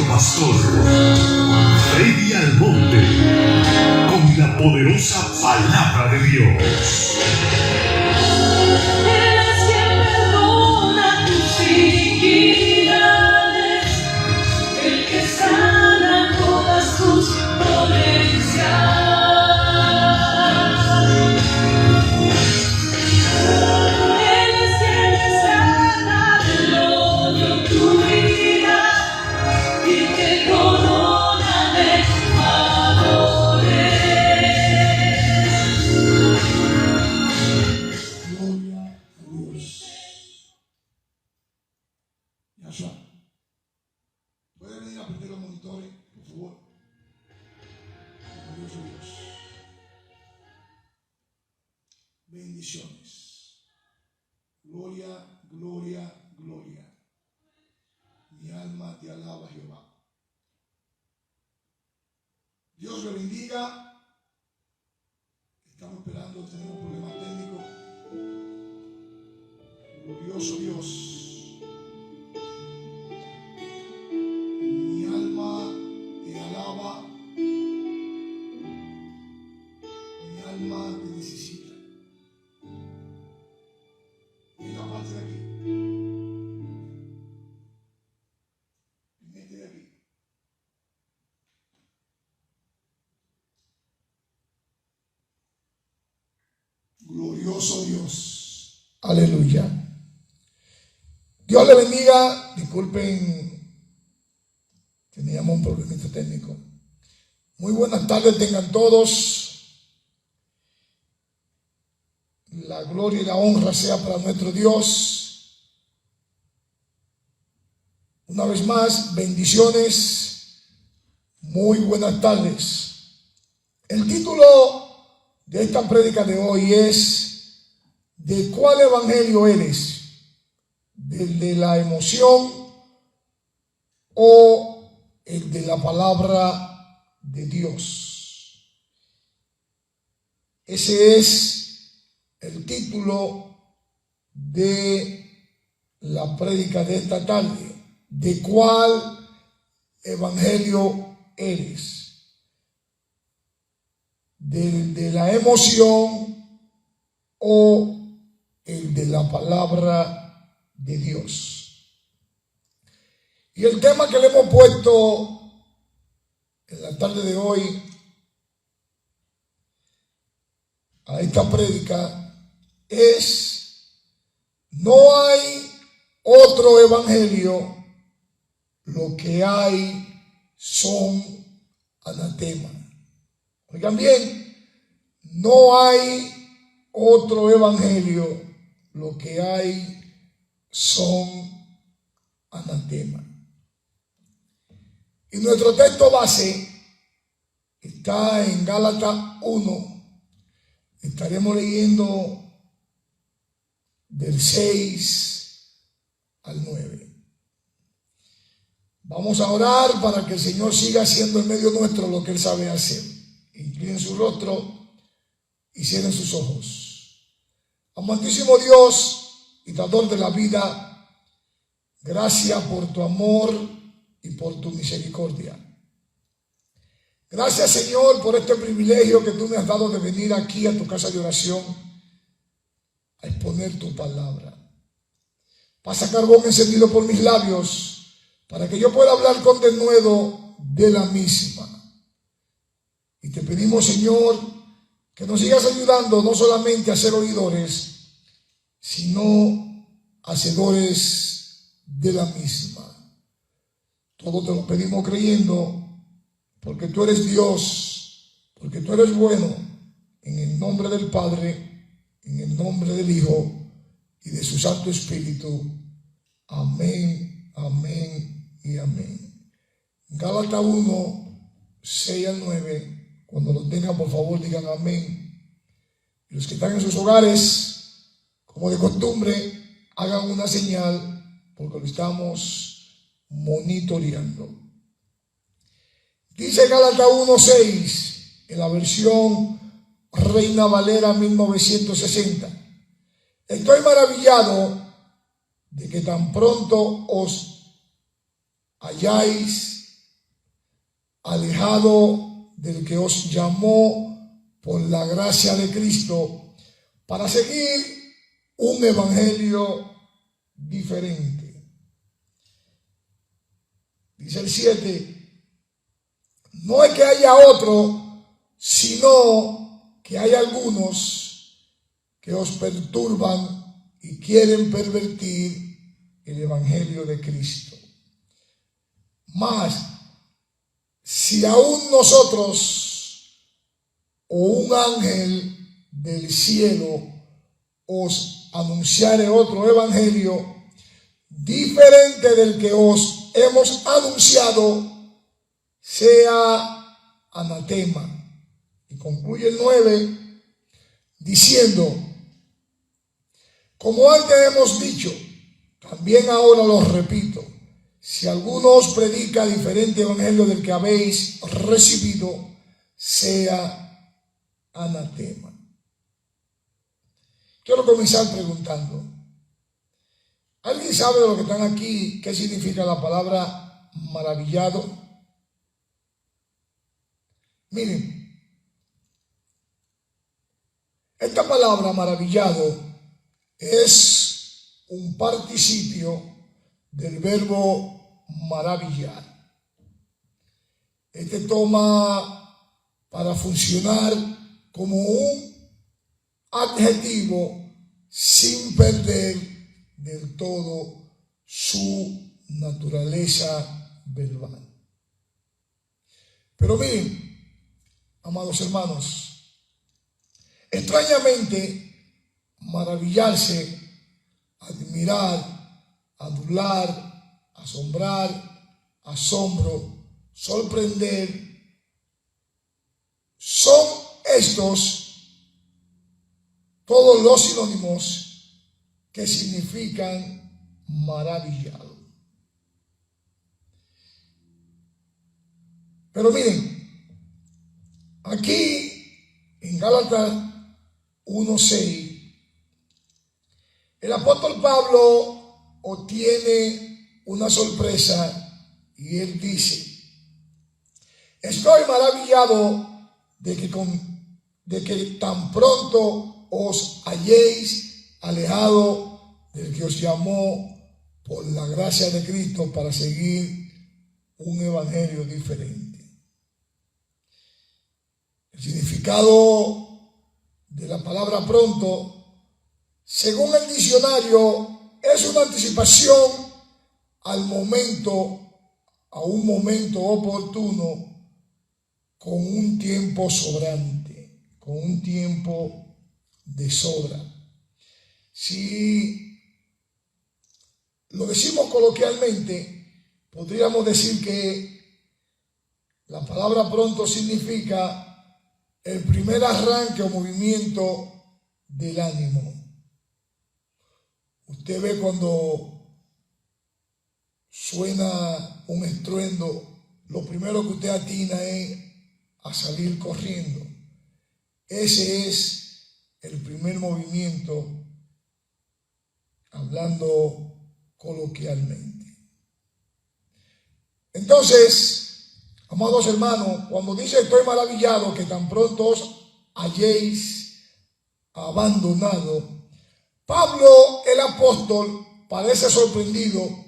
pastor, Freddy Almonte, con la poderosa palabra de Dios. Eres quien perdona tus iniquidades, el que sana todas tus dolencias. ¿Puede venir a prender los monitores, por favor? Glorioso Dios. Bendiciones. Gloria, gloria, gloria. Mi alma te alaba, Jehová. Dios le bendiga. Estamos esperando, tenemos un problema técnico. Glorioso Dios. Glorioso Dios. Aleluya. Dios le bendiga. Disculpen, teníamos un problemita técnico. Muy buenas tardes tengan todos. La gloria y la honra sea para nuestro Dios. Una vez más, bendiciones. Muy buenas tardes. El título de esta prédica de hoy es: ¿de cuál evangelio eres? ¿Del de la emoción o el de la palabra de Dios? Ese es el título de la prédica de esta tarde. ¿De cuál evangelio eres? ¿Del de la emoción o el de la palabra de Dios? Y el tema que le hemos puesto en la tarde de hoy a esta prédica es: no hay otro evangelio, lo que hay son anatema. Oigan bien, no hay otro evangelio, lo que hay son anatema. Y nuestro texto base está en Gálatas 1. Estaremos leyendo del 6 al 9. Vamos a orar para que el Señor siga haciendo en medio nuestro lo que Él sabe hacer. Inclinen su rostro y cierren sus ojos. Amantísimo Dios y dador de la vida, gracias por tu amor y por tu misericordia. Gracias, Señor, por este privilegio que tú me has dado de venir aquí a tu casa de oración a exponer tu palabra. Pasa carbón encendido por mis labios para que yo pueda hablar con denuedo de la misma. Y te pedimos, Señor, que nos sigas ayudando no solamente a ser oidores, sino hacedores de la misma. Todo te lo pedimos creyendo, porque tú eres Dios, porque tú eres bueno, en el nombre del Padre, en el nombre del Hijo y de su Santo Espíritu. Amén, amén y amén. Gálatas 1, 6 al 9. Cuando lo tengan, por favor, digan amén. Y los que están en sus hogares, como de costumbre, hagan una señal, porque lo estamos monitoreando. Dice Gálatas 1:6 en la versión Reina Valera 1960. Estoy maravillado de que tan pronto os hayáis alejado del que os llamó por la gracia de Cristo para seguir un evangelio diferente. Dice el 7, no es que haya otro, sino que hay algunos que os perturban y quieren pervertir el evangelio de Cristo. Mas, si aún nosotros o un ángel del cielo os anunciare otro evangelio diferente del que os hemos anunciado, sea anatema. Y concluye el 9 diciendo, como antes hemos dicho, también ahora lo repito, si alguno os predica diferente evangelio del que habéis recibido, sea anatema. Quiero comenzar preguntando, ¿alguien sabe de los que están aquí qué significa la palabra maravillado? Miren, esta palabra maravillado es un participio del verbo maravillar. Este toma para funcionar como un adjetivo sin perder del todo su naturaleza verbal. Pero miren, amados hermanos, extrañamente, maravillarse, admirar, adular, asombrar, asombro, sorprender, son estos todos los sinónimos que significan maravillado. Pero miren, aquí en Gálatas 1:6, el apóstol Pablo obtiene una sorpresa y él dice, estoy maravillado de que tan pronto os halléis alejado del que os llamó por la gracia de Cristo para seguir un evangelio diferente. El significado de la palabra pronto, según el diccionario, es una anticipación a un momento oportuno, con un tiempo sobrante, con un tiempo de sobra. Si lo decimos coloquialmente, podríamos decir que la palabra pronto significa el primer arranque o movimiento del ánimo. Usted ve cuando suena un estruendo, lo primero que usted atina es a salir corriendo. Ese es el primer movimiento, hablando coloquialmente. Entonces, amados hermanos, cuando dice estoy maravillado que tan pronto os hayéis abandonado, Pablo el apóstol parece sorprendido,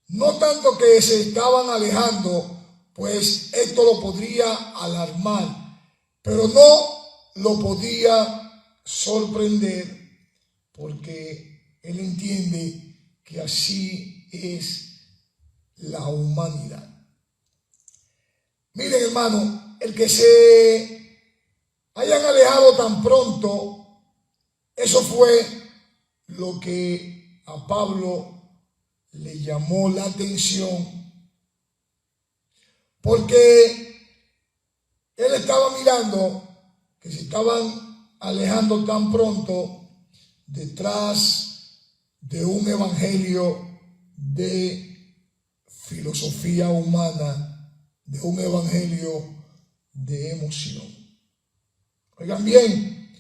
no tanto que se estaban alejando, pues esto lo podría alarmar, pero no lo podía sorprender, porque él entiende que así es la humanidad. Miren, hermano, el que se hayan alejado tan pronto, eso fue lo que a Pablo le llamó la atención, porque él estaba mirando que se estaban alejando tan pronto detrás de un evangelio de filosofía humana, de un evangelio de emoción. Oigan bien,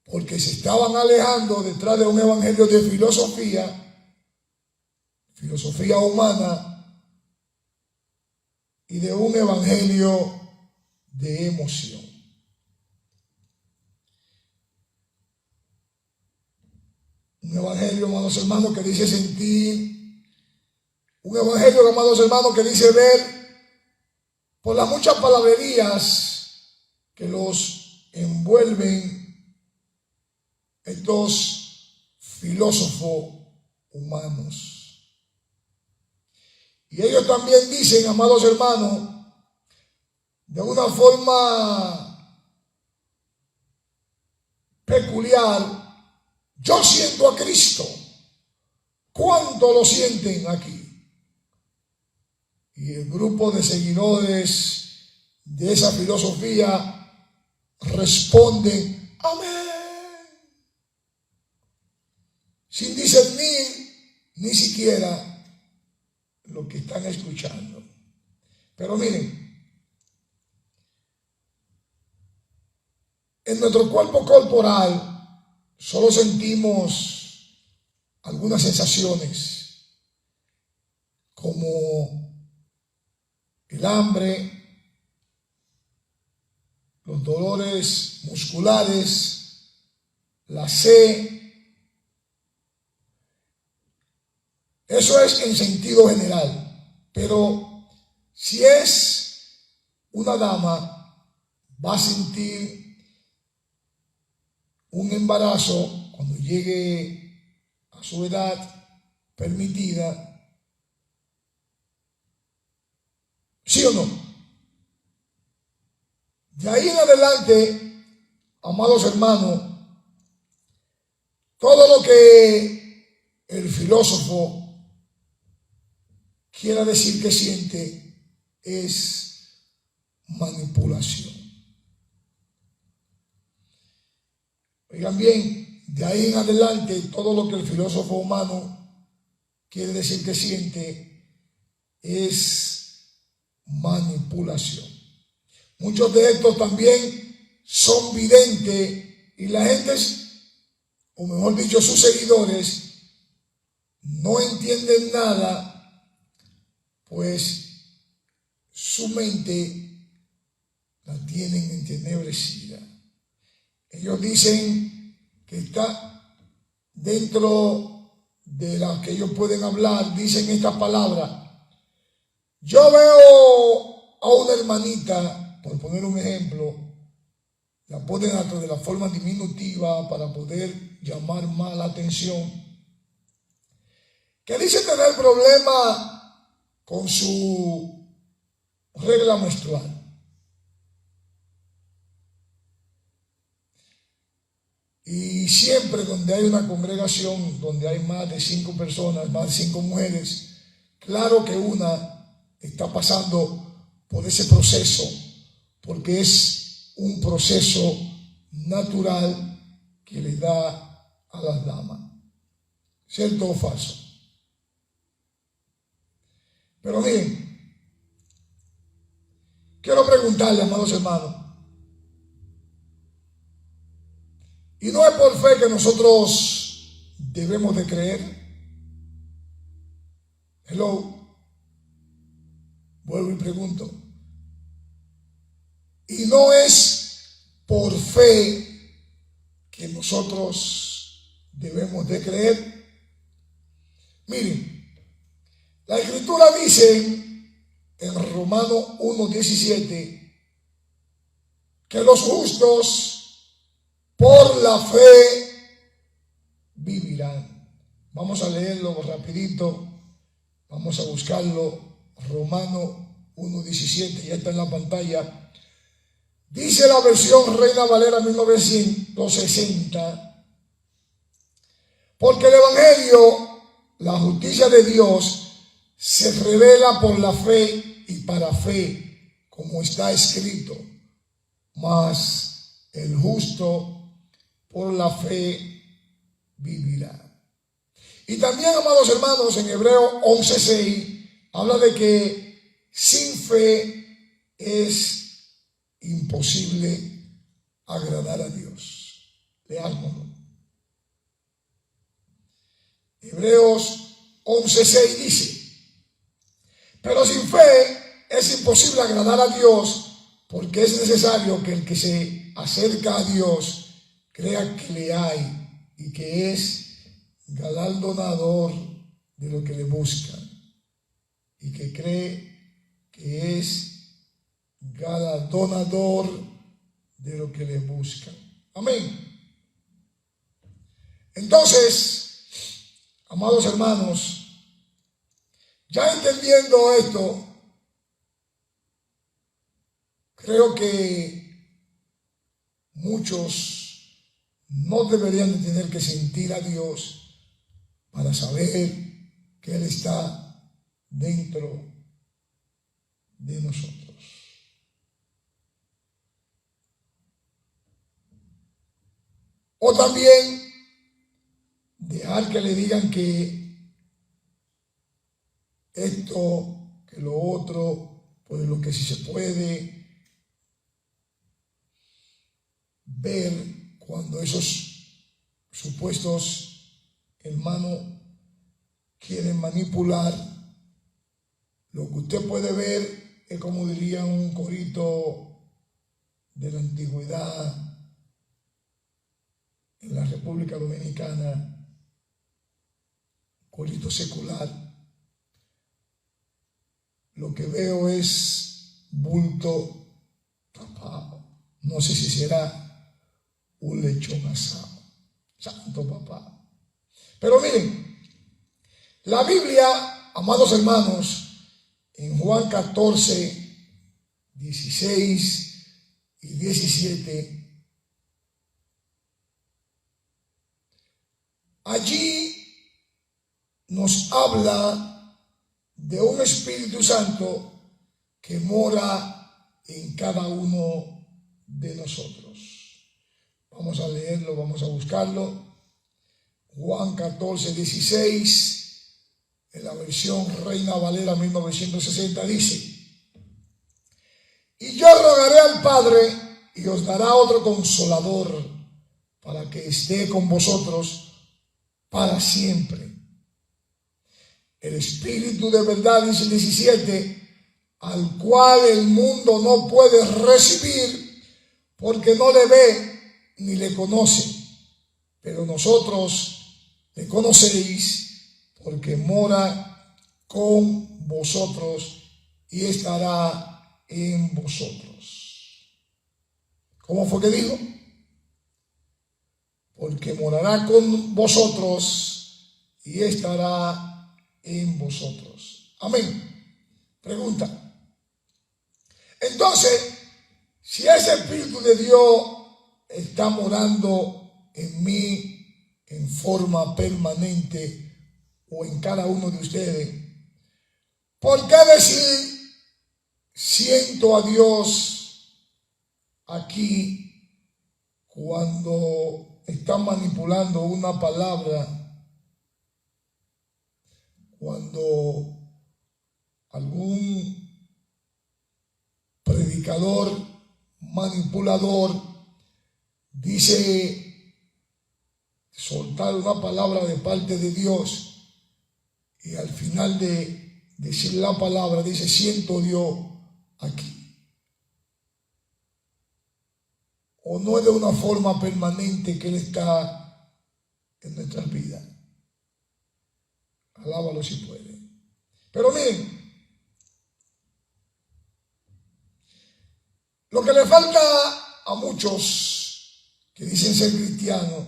porque se estaban alejando detrás de un evangelio de filosofía humana, y de un evangelio de emoción. Un evangelio, amados hermanos, que dice sentir. Un evangelio, amados hermanos, que dice ver por las muchas palabrerías que los envuelven estos filósofos humanos. Y ellos también dicen, amados hermanos, de una forma peculiar: yo siento a Cristo. ¿Cuánto lo sienten aquí? Y el grupo de seguidores de esa filosofía responden: amén, sin discernir ni siquiera lo que están escuchando. Pero miren, en nuestro cuerpo corporal solo sentimos algunas sensaciones, como el hambre, los dolores musculares, la sed. Eso es en sentido general. Pero si es una dama, va a sentir un embarazo cuando llegue a su edad permitida. ¿Sí o no? De ahí en adelante, amados hermanos, todo lo que el filósofo quiera decir que siente es manipulación. Oigan bien, de ahí en adelante, todo lo que el filósofo humano quiere decir que siente es manipulación. Muchos de estos también son videntes y la gente, o mejor dicho, sus seguidores, no entienden nada, pues su mente la tienen entenebrecida. Ellos dicen que está dentro de la que ellos pueden hablar, dicen estas palabras: yo veo a una hermanita, por poner un ejemplo, la ponen hasta de la forma diminutiva para poder llamar más la atención, que dice tener problema con su regla menstrual. Y siempre donde hay una congregación, donde hay más de 5 personas, más de 5 mujeres, claro que una está pasando por ese proceso, porque es un proceso natural que le da a las damas. ¿Cierto o falso? Pero miren, quiero preguntarle, amados hermanos, y no es por fe que nosotros debemos de creer. Hello. Vuelvo y pregunto. Y no es por fe que nosotros debemos de creer. Miren, la Escritura dice en Romanos 1:17 que los justos por la fe vivirán. Vamos a leerlo rapidito, vamos a buscarlo. Romanos 1:17, ya está en la pantalla. Dice la versión Reina Valera 1960: porque el evangelio, la justicia de Dios, se revela por la fe y para fe, como está escrito: mas el justo por la fe vivirá. Y también, amados hermanos, en Hebreos 11:6 habla de que sin fe es imposible agradar a Dios. Leámoslo. Hebreos 11:6 dice: pero sin fe es es imposible agradar a Dios, porque es necesario que el que se acerca a Dios crea que le hay y que es galardonador de lo que le buscan, y que cree que es galardonador de lo que le buscan. Amén. Entonces, amados hermanos, ya entendiendo esto, creo que muchos no deberían de tener que sentir a Dios para saber que Él está dentro de nosotros. O también dejar que le digan que esto, que lo otro, pues lo que sí se puede ver cuando esos supuestos hermanos quieren manipular. Lo que usted puede ver es, como diría un corito de la antigüedad en la República Dominicana, corito secular. Lo que veo es bulto tapado. No sé si será un lechón asado. Santo papá. Pero miren, la Biblia, amados hermanos, en Juan 14, 16 y 17, allí nos habla de un Espíritu Santo que mora en cada uno de nosotros. Vamos a leerlo, vamos a buscarlo. Juan 14, 16, en la versión Reina Valera 1960 dice: y yo rogaré al Padre y os dará otro consolador para que esté con vosotros para siempre. El Espíritu de verdad, dice el 17, al cual el mundo no puede recibir porque no le ve ni le conoce, pero nosotros le conocéis porque mora con vosotros y estará en vosotros. ¿Cómo fue que dijo? Porque morará con vosotros y estará en vosotros. Amén. Pregunta. Entonces, si ese Espíritu de Dios está morando en mí en forma permanente o en cada uno de ustedes, ¿por qué decir siento a Dios aquí cuando está manipulando una palabra? Cuando algún predicador manipulador dice soltar una palabra de parte de Dios y al final de decir la palabra dice siento Dios aquí, o no es de una forma permanente que Él está en nuestras vidas. Alábalo si puede. Pero miren, lo que le falta a muchos que dicen ser cristianos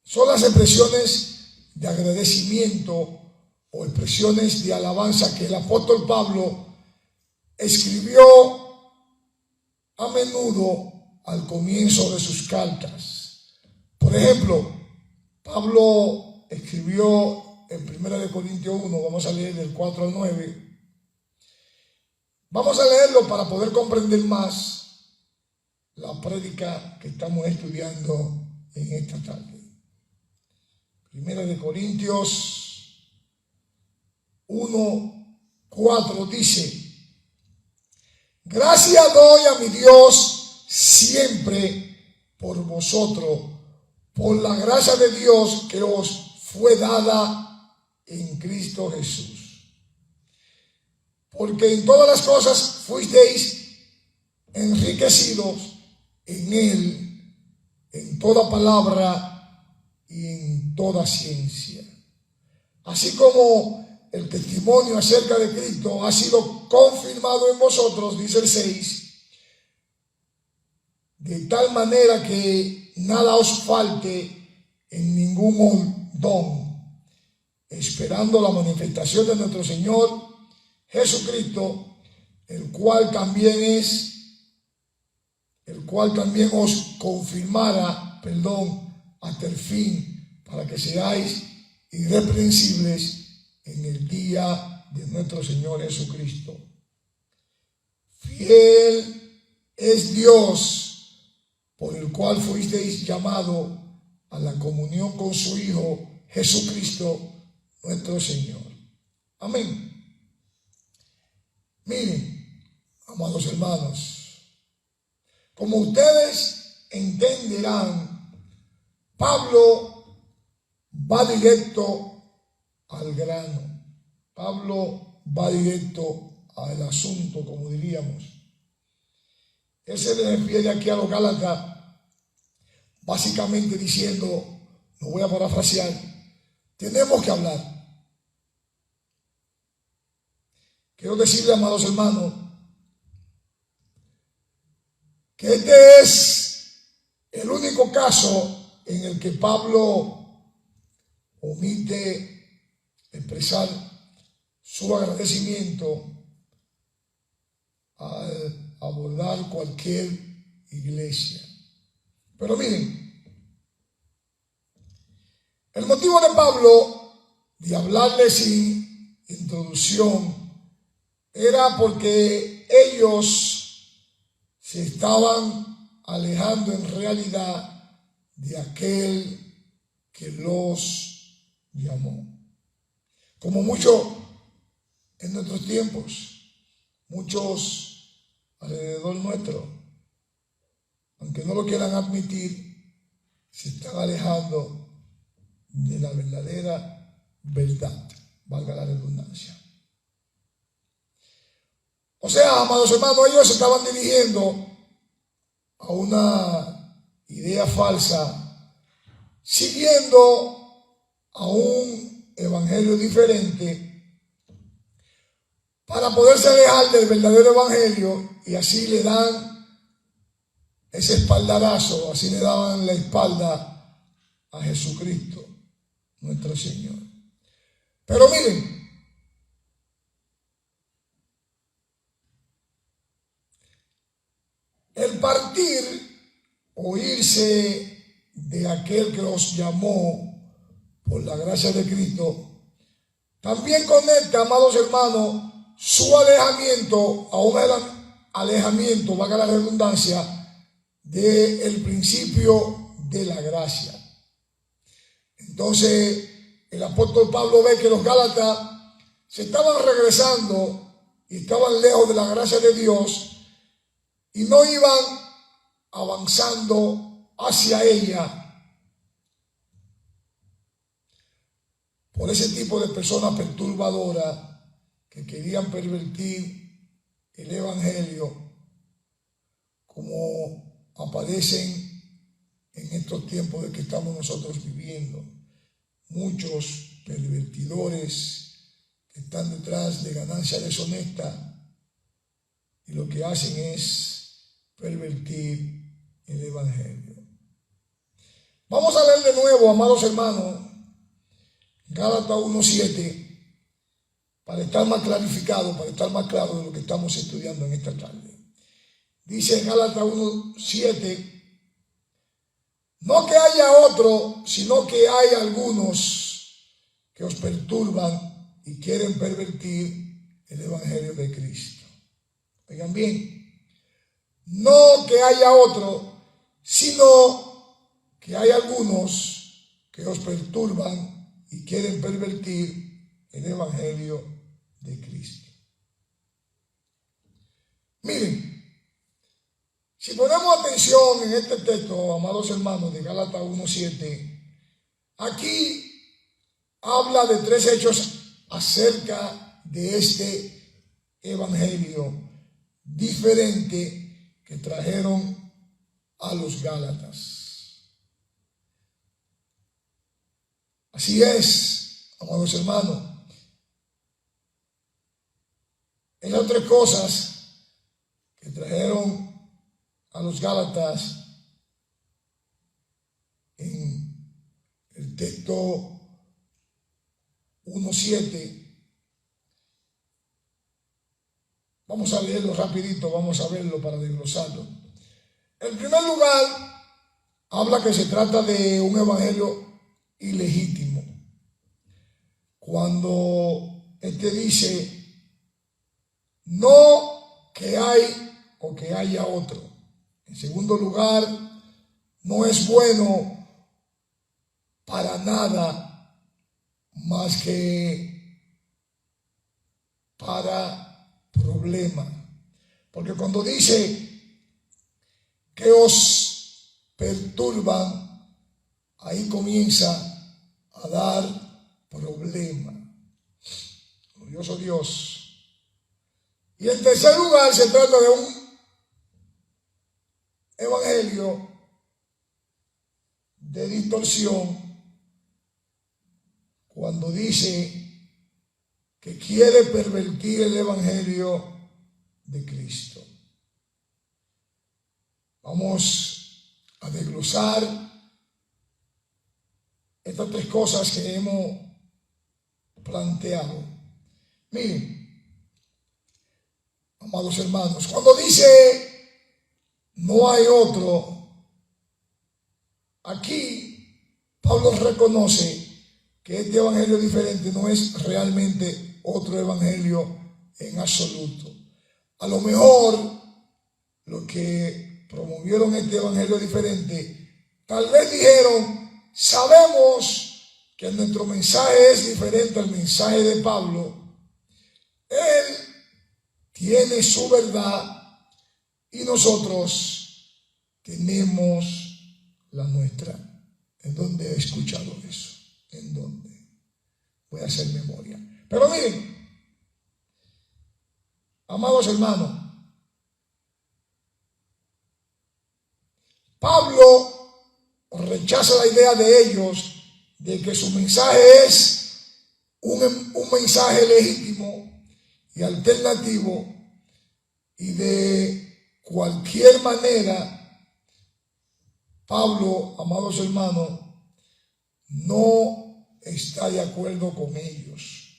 son las expresiones de agradecimiento o expresiones de alabanza que el apóstol Pablo escribió a menudo al comienzo de sus cartas. Por ejemplo, Pablo escribió en 1 Corintios 1, vamos a leer del 4 al 9. Vamos a leerlo para poder comprender más la prédica que estamos estudiando en esta tarde. 1 Corintios 1, 4 dice: gracias doy a mi Dios siempre por vosotros, por la gracia de Dios que os fue dada en Cristo Jesús. porque en todas las cosas fuisteis enriquecidos en él, en toda palabra y en toda ciencia. Así como el testimonio acerca de Cristo ha sido confirmado en vosotros, dice el 6, de tal manera que nada os falte en ningún don, esperando la manifestación de nuestro Señor Jesucristo, el cual también os confirmará, hasta el fin, para que seáis irreprensibles en el día de nuestro Señor Jesucristo. Fiel es Dios, por el cual fuisteis llamados a la comunión con su Hijo Jesucristo, nuestro Señor. Amén. Miren, amados hermanos, como ustedes entenderán, Pablo va directo al grano. Pablo va directo al asunto, como diríamos. Él se le refiere aquí a los Gálatas, básicamente diciendo, lo voy a parafrasear, tenemos que hablar. Quiero decirle, amados hermanos, que este es el único caso en el que Pablo omite expresar su agradecimiento al abordar cualquier iglesia. Pero miren, el motivo de Pablo de hablarle sin introducción era porque ellos se estaban alejando en realidad de aquel que los llamó. Como mucho en nuestros tiempos, muchos alrededor nuestro, aunque no lo quieran admitir, se están alejando de la verdadera verdad, valga la redundancia. O sea, amados hermanos, ellos se estaban dirigiendo a una idea falsa, siguiendo a un evangelio diferente, para poderse alejar del verdadero evangelio, y así le dan ese espaldarazo, así le daban la espalda a Jesucristo, nuestro Señor. Pero miren, el partir o irse de aquel que los llamó por la gracia de Cristo, también conecta, amados hermanos, su alejamiento a un alejamiento, valga la redundancia, del principio de la gracia. Entonces, el apóstol Pablo ve que los Gálatas se estaban regresando y estaban lejos de la gracia de Dios y no iban avanzando hacia ella por ese tipo de personas perturbadoras que querían pervertir el evangelio, como aparecen en estos tiempos de que estamos nosotros viviendo. Muchos pervertidores que están detrás de ganancia deshonesta y lo que hacen es pervertir el evangelio. Vamos a leer de nuevo, amados hermanos, Gálatas 1:7, para estar más clarificado, para estar más claro de lo que estamos estudiando en esta tarde. Dice Gálatas 1:7, no que haya otro, sino que hay algunos que os perturban y quieren pervertir el evangelio de Cristo. Oigan bien, no que haya otro, sino que hay algunos que os perturban y quieren pervertir el evangelio de Cristo. Miren, si ponemos atención en este texto, amados hermanos, de Gálatas 1:7, aquí habla de tres hechos acerca de este evangelio diferente que trajeron a los Gálatas. Así es, amados hermanos. Esas tres cosas que trajeron a los Gálatas en el texto 1:7. Vamos a leerlo rapidito, vamos a verlo para desglosarlo. En primer lugar, habla que se trata de un evangelio ilegítimo. Cuando dice, no que hay o que haya otro. En segundo lugar, no es bueno para nada más que para problema. Porque cuando dice que os perturban, ahí comienza a dar problema. Glorioso Dios. Y en tercer lugar, se trata de un evangelio de distorsión cuando dice que quiere pervertir el evangelio de Cristo. Vamos a desglosar estas tres cosas que hemos planteado. Miren, amados hermanos, cuando dice no hay otro, aquí Pablo reconoce que este evangelio diferente no es realmente otro evangelio en absoluto. A lo mejor los que promovieron este evangelio diferente tal vez dijeron, sabemos que nuestro mensaje es diferente al mensaje de Pablo. Él tiene su verdad y nosotros tenemos la nuestra. ¿En dónde he escuchado eso? ¿En dónde? Voy a hacer memoria. Pero miren, amados hermanos, Pablo rechaza la idea de ellos de que su mensaje es un mensaje legítimo y alternativo, y de cualquier manera Pablo, amados hermanos, no está de acuerdo con ellos.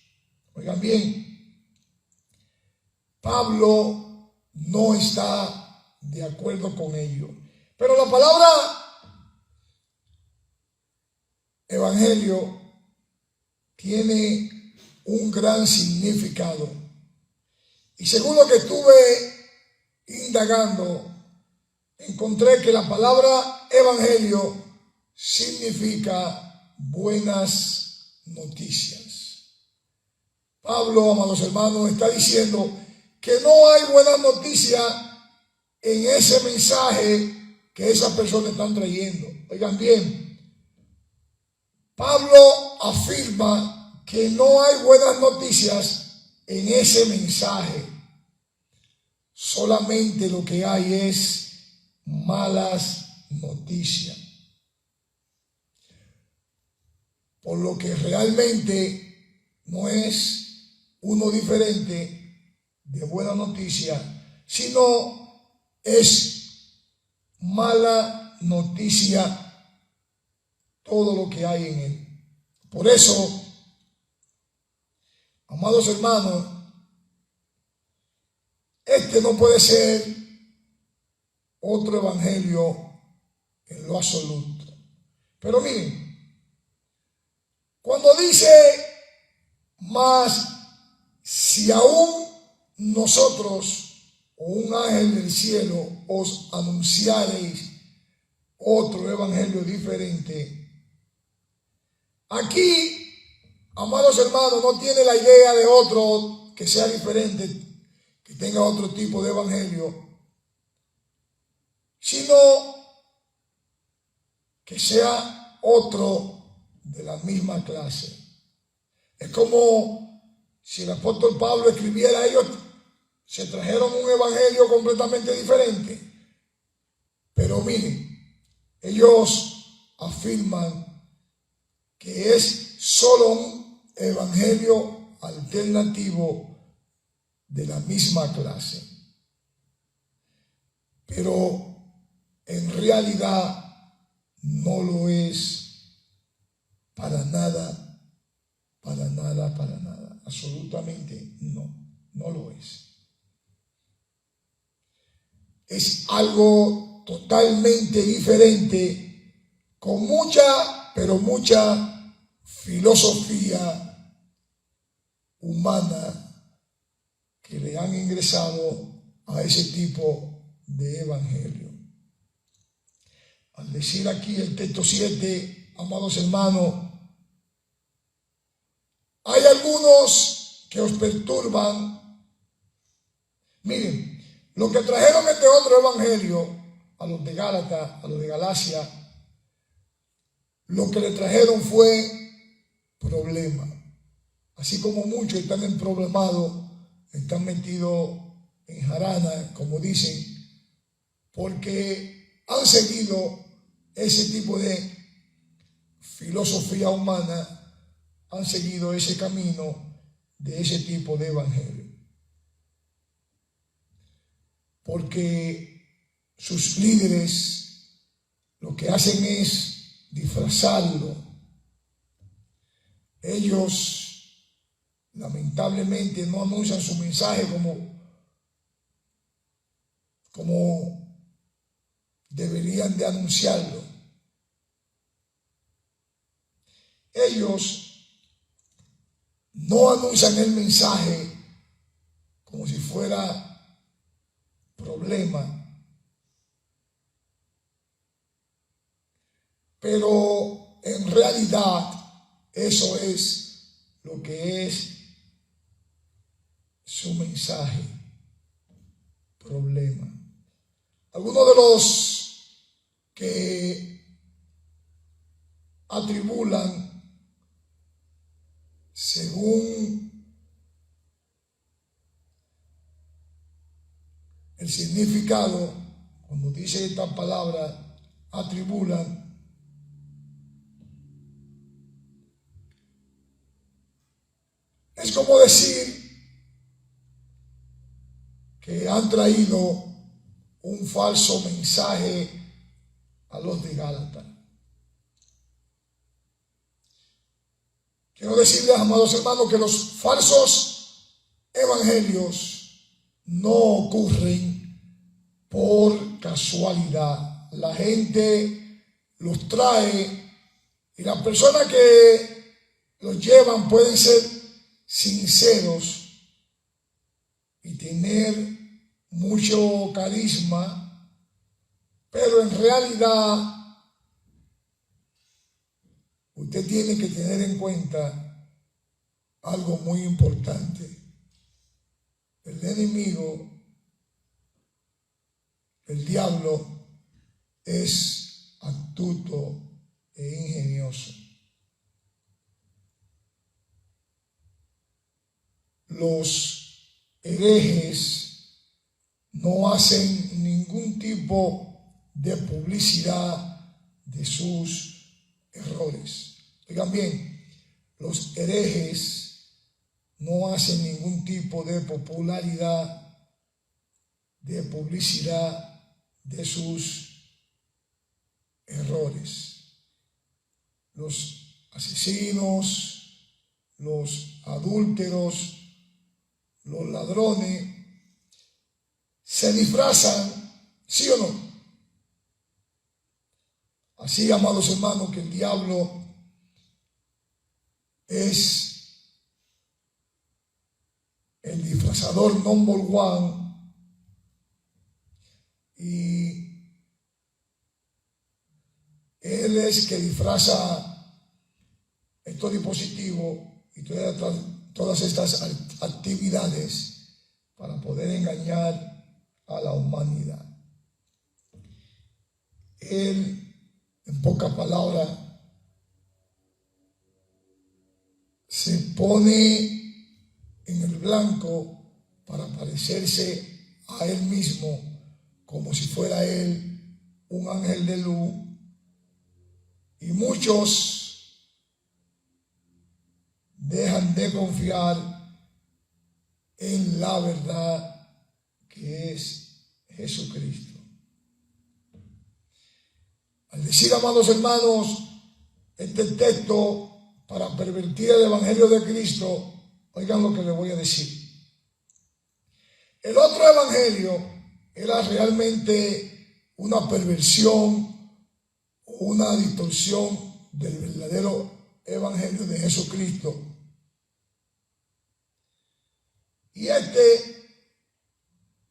Oigan bien, Pablo no está de acuerdo con ellos. Pero la palabra evangelio tiene un gran significado. Y según lo que estuve indagando, encontré que la palabra evangelio significa buenas noticias. Pablo, amados hermanos, está diciendo que no hay buenas noticias en ese mensaje que esas personas están trayendo. Oigan bien, Pablo afirma que no hay buenas noticias en ese mensaje. Solamente lo que hay es malas noticias. Por lo que realmente no es uno diferente de buena noticia, sino es mala noticia todo lo que hay en él. Por eso, amados hermanos, este no puede ser otro evangelio en lo absoluto. Pero miren, cuando dice, mas si aún nosotros o un ángel del cielo os anunciareis otro evangelio diferente, aquí, amados hermanos, no tiene la idea de otro que sea diferente, que tenga otro tipo de evangelio, sino que sea otro de la misma clase. Es como si el apóstol Pablo escribiera a ellos se trajeron un evangelio completamente diferente. Pero miren, ellos afirman que es solo un evangelio alternativo de la misma clase. Pero en realidad no lo es para nada, para nada, para nada. Absolutamente no, no lo es. Es algo totalmente diferente, con mucha, pero mucha filosofía humana que le han ingresado a ese tipo de evangelio. Al decir aquí el texto 7, amados hermanos, hay algunos que os perturban. Miren, lo que trajeron este otro evangelio a los de Gálatas, a los de Galacia, lo que le trajeron fue problema. Así como muchos están emproblemados, están metidos en jarana, como dicen, porque han seguido ese tipo de filosofía humana, han seguido ese camino de ese tipo de evangelio. Porque sus líderes lo que hacen es disfrazarlo. Ellos lamentablemente no anuncian su mensaje como deberían de anunciarlo. Ellos no anuncian el mensaje como si fuera problema, pero en realidad eso es lo que es su mensaje, problema. Algunos de los que atribulan según el significado, cuando dice esta palabra, atribulan, es como decir que han traído un falso mensaje a los de Gálatas. Quiero decirles, amados hermanos, que los falsos evangelios no ocurren por casualidad. La gente los trae y las personas que los llevan pueden ser sinceros y tener mucho carisma, pero en realidad usted tiene que tener en cuenta algo muy importante. El enemigo, el diablo, es astuto e ingenioso. Los herejes no hacen ningún tipo de publicidad de sus errores. Oigan bien, los herejes no hacen ningún tipo de popularidad, de publicidad de sus errores. Los asesinos, los adúlteros, los ladrones, se disfrazan, ¿sí o no? Así, amados hermanos, que el diablo es el disfrazador number one, y él es que disfraza estos dispositivos y todas estas actividades para poder engañar a la humanidad. Él, en pocas palabras, se pone en el blanco para parecerse a Él mismo, como si fuera Él un ángel de luz. Y muchos dejan de confiar en la verdad que es Jesucristo. Al decir, amados hermanos, este texto para pervertir el evangelio de Cristo, oigan lo que les voy a decir. El otro evangelio era realmente una perversión, una distorsión del verdadero evangelio de Jesucristo. Y este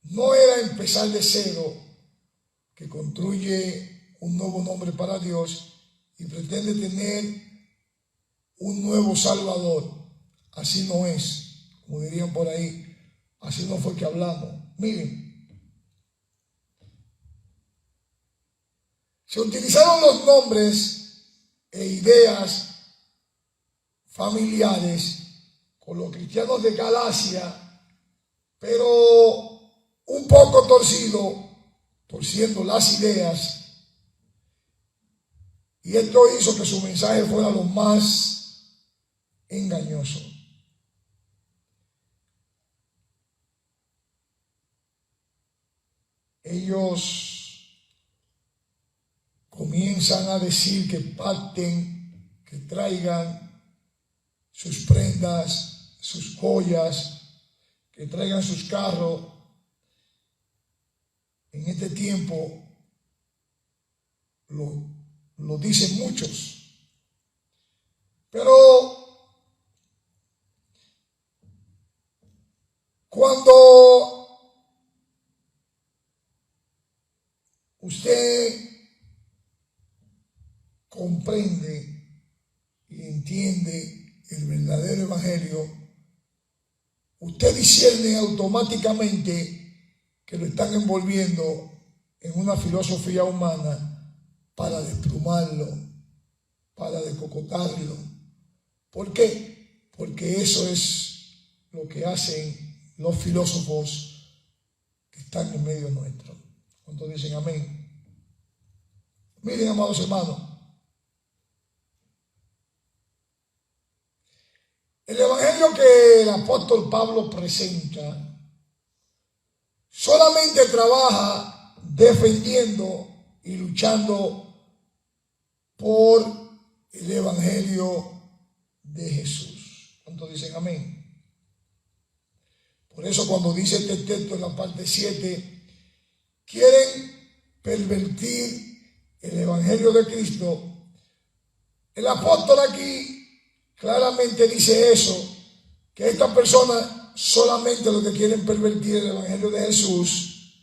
no era empezar de cero, que construye un nuevo nombre para Dios y pretende tener un nuevo Salvador. Así no es, como dirían por ahí, así no fue que hablamos. Miren, se utilizaron los nombres e ideas familiares con los cristianos de Galacia, pero un poco torciendo las ideas, y esto hizo que su mensaje fuera lo más engañoso. Ellos comienzan a decir que pacten, que traigan sus prendas, sus joyas, que traigan sus carros. En este tiempo lo dicen muchos, pero cuando usted comprende y entiende el verdadero evangelio, usted discierne automáticamente que lo están envolviendo en una filosofía humana para desplumarlo, para descocotarlo. ¿Por qué? Porque eso es lo que hacen los filósofos que están en medio nuestro. ¿Cuántos dicen amén? Miren, amados hermanos, el evangelio que el apóstol Pablo presenta solamente trabaja defendiendo y luchando por el evangelio de Jesús. ¿Cuántos dicen amén? Por eso cuando dice este texto en la parte 7, quieren pervertir el evangelio de Cristo, el apóstol aquí claramente dice eso, que estas personas solamente lo que quieren pervertir el evangelio de Jesús.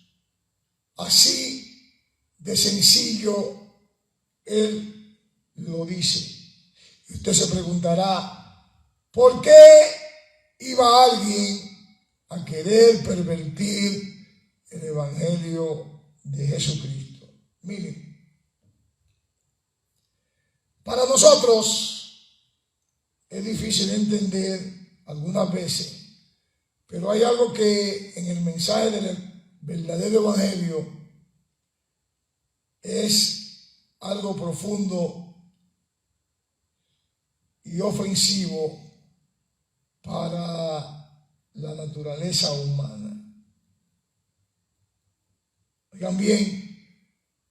Así de sencillo él lo dice. Y usted se preguntará, ¿por qué iba alguien a querer pervertir el evangelio de Jesucristo? Miren, para nosotros es difícil entender algunas veces, pero hay algo que en el mensaje del verdadero evangelio es algo profundo y ofensivo para la naturaleza humana. Oigan bien,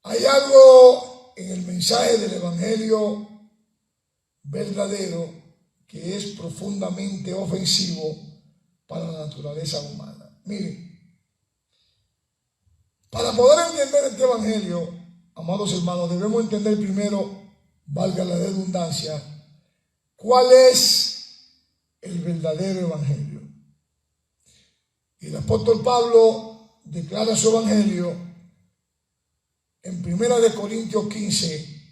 hay algo en el mensaje del evangelio verdadero que es profundamente ofensivo para la naturaleza humana. Miren, para poder entender este evangelio, amados hermanos, debemos entender primero, valga la redundancia, cuál es el verdadero evangelio. Y el apóstol Pablo declara su evangelio en 1 Corintios 15,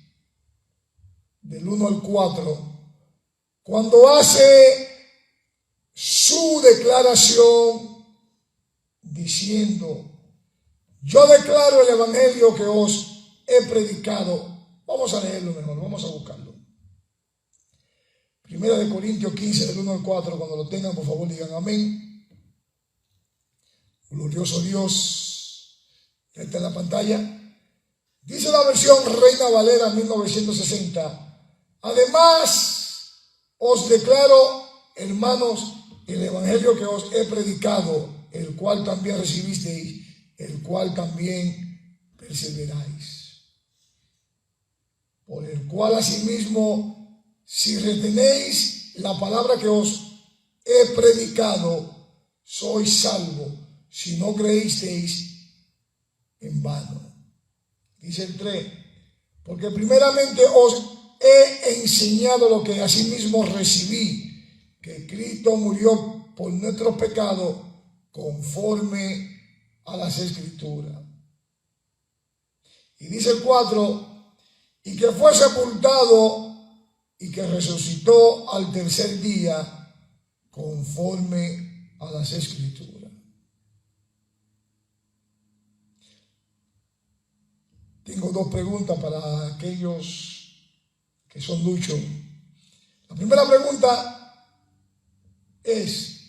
del 1 al 4, cuando hace su declaración diciendo: yo declaro el evangelio que os he predicado. Vamos a leerlo mejor, vamos a buscarlo. 1 Corintios 15, del 1 al 4, cuando lo tengan, por favor, digan amén. Glorioso Dios. Ya está en la pantalla. Dice la versión Reina Valera 1960. Además, os declaro, hermanos, el evangelio que os he predicado, el cual también recibisteis, el cual también perseveráis. Por el cual asimismo, si retenéis la palabra que os he predicado, sois salvos, si no creísteis en vano. Dice el 3, porque primeramente os he enseñado lo que asimismo recibí, que Cristo murió por nuestros pecados conforme a las Escrituras. Y dice el 4, y que fue sepultado y que resucitó al tercer día conforme a las Escrituras. Tengo dos preguntas para aquellos que son duchos. La primera pregunta es,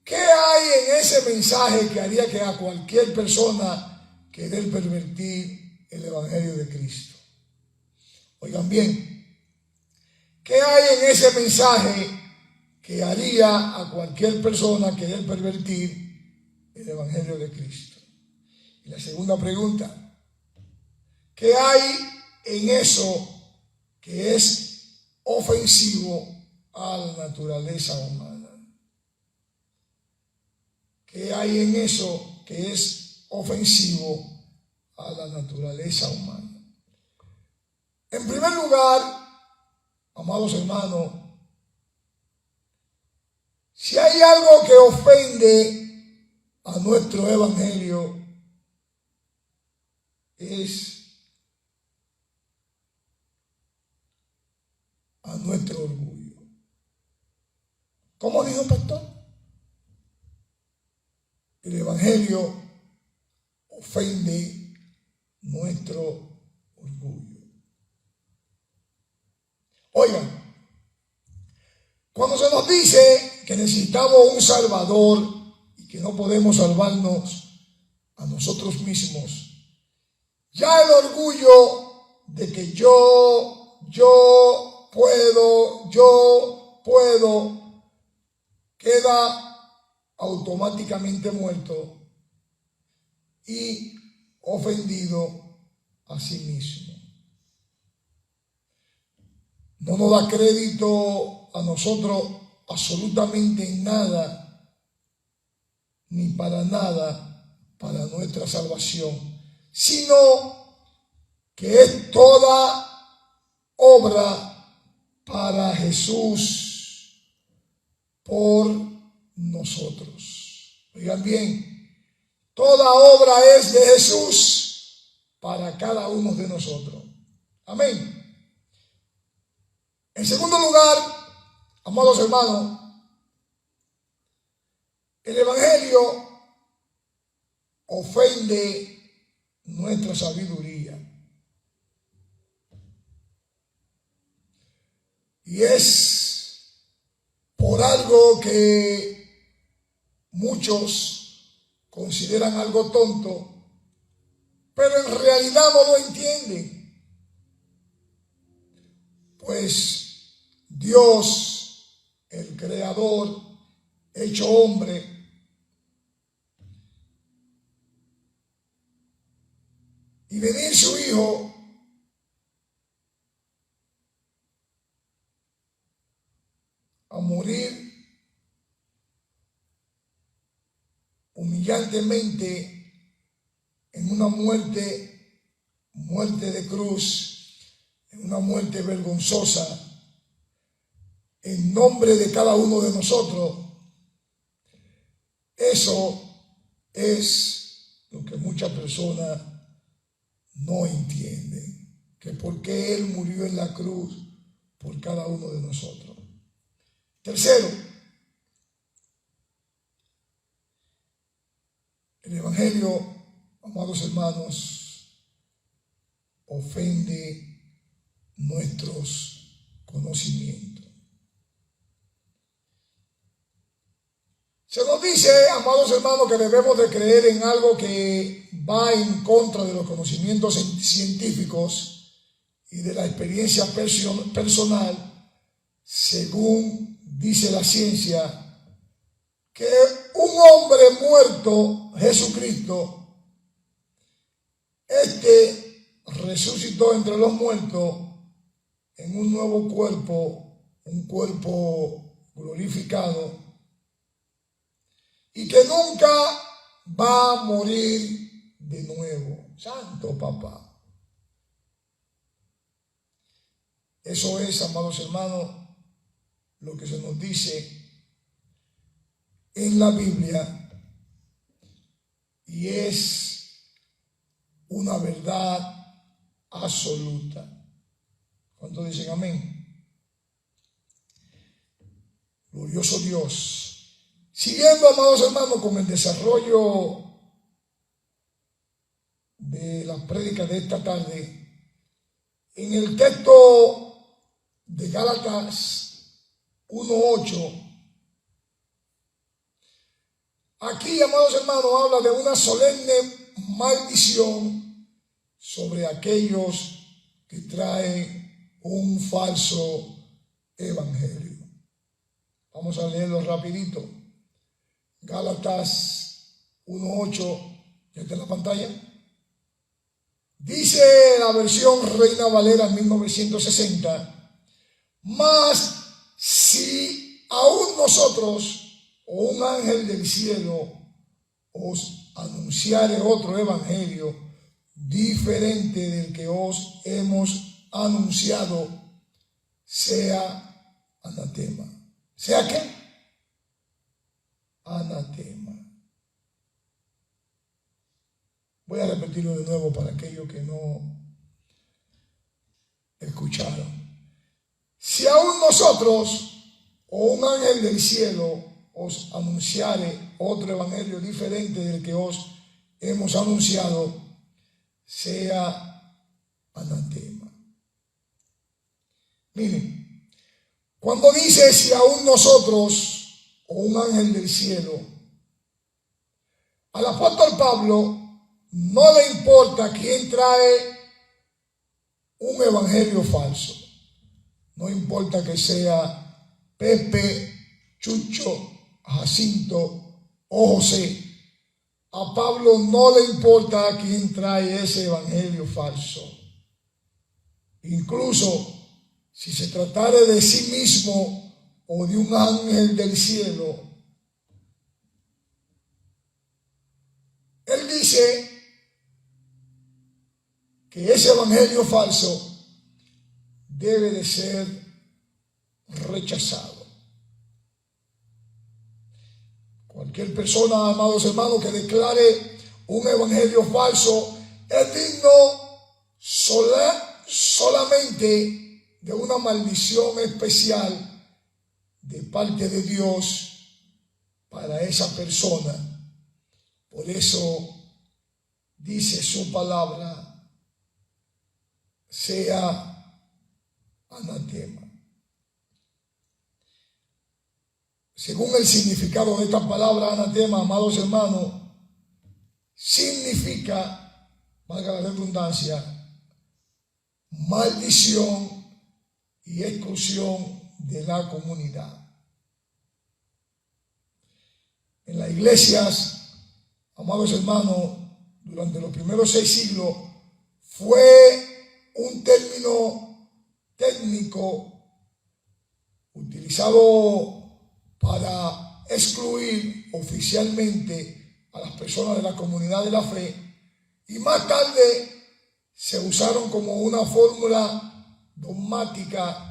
¿qué hay en ese mensaje que haría que a cualquier persona querer pervertir el evangelio de Cristo? Oigan bien, ¿qué hay en ese mensaje que haría a cualquier persona querer pervertir el evangelio de Cristo? Y la segunda pregunta, ¿qué hay en eso que es ofensivo a la naturaleza humana? ¿Qué hay en eso que es ofensivo a la naturaleza humana? En primer lugar, amados hermanos, si hay algo que ofende a nuestro evangelio, es a nuestro orgullo. ¿Cómo dijo el pastor? El evangelio ofende nuestro orgullo. Oigan, cuando se nos dice que necesitamos un salvador y que no podemos salvarnos a nosotros mismos, ya el orgullo de que yo puedo, queda automáticamente muerto y ofendido a sí mismo. No nos da crédito a nosotros absolutamente en nada, ni para nada, para nuestra salvación, sino que es toda obra para Jesús por nosotros. Oigan bien, toda obra es de Jesús para cada uno de nosotros. Amén. En segundo lugar, amados hermanos, el evangelio ofende nuestra sabiduría. Y es por algo que muchos consideran algo tonto, pero en realidad no lo entienden. Pues Dios, el Creador, hecho hombre, y venir su Hijo a morir humillantemente en una muerte de cruz, en una muerte vergonzosa, en nombre de cada uno de nosotros. Eso es lo que muchas personas no entienden, que por qué Él murió en la cruz por cada uno de nosotros. Tercero, el evangelio, amados hermanos, ofende nuestros conocimientos. Se nos dice, amados hermanos, que debemos de creer en algo que va en contra de los conocimientos científicos y de la experiencia personal, según dice la ciencia, que un hombre muerto, Jesucristo, resucitó entre los muertos en un nuevo cuerpo, un cuerpo glorificado, y que nunca va a morir de nuevo. Santo Papá. Eso es, amados hermanos, lo que se nos dice en la Biblia, y es una verdad absoluta. ¿Cuántos dicen amén? Glorioso Dios. Siguiendo, amados hermanos, con el desarrollo de la prédica de esta tarde, en el texto de Gálatas 1:8, aquí, amados hermanos, habla de una solemne maldición sobre aquellos que traen un falso evangelio. Vamos a leerlo rapidito. Gálatas 1:8, ¿ya está en la pantalla? Dice la versión Reina Valera 1960, mas si aún nosotros o un ángel del cielo os anunciare otro evangelio diferente del que os hemos anunciado, sea anatema. ¿Sea qué? Anatema. Voy a repetirlo de nuevo para aquellos que no escucharon. Si aún nosotros o un ángel del cielo os anunciare otro evangelio diferente del que os hemos anunciado, sea anatema. Miren, cuando dice si aún nosotros o un ángel del cielo, al apóstol Pablo no le importa quién trae un evangelio falso. No importa que sea Pepe, Chucho, Jacinto o José. A Pablo no le importa quién trae ese evangelio falso. Incluso si se tratara de sí mismo o de un ángel del cielo, él dice que ese evangelio falso debe de ser rechazado. Cualquier persona, amados hermanos, que declare un evangelio falso es digno solamente de una maldición especial de parte de Dios para esa persona. Por eso dice su palabra, sea anatema. Según el significado de esta palabra anatema, amados hermanos, significa, valga la redundancia, maldición y exclusión de la comunidad. En las iglesias, amados hermanos, durante los primeros 6 siglos, fue un término técnico utilizado para excluir oficialmente a las personas de la comunidad de la fe, y más tarde se usaron como una fórmula dogmática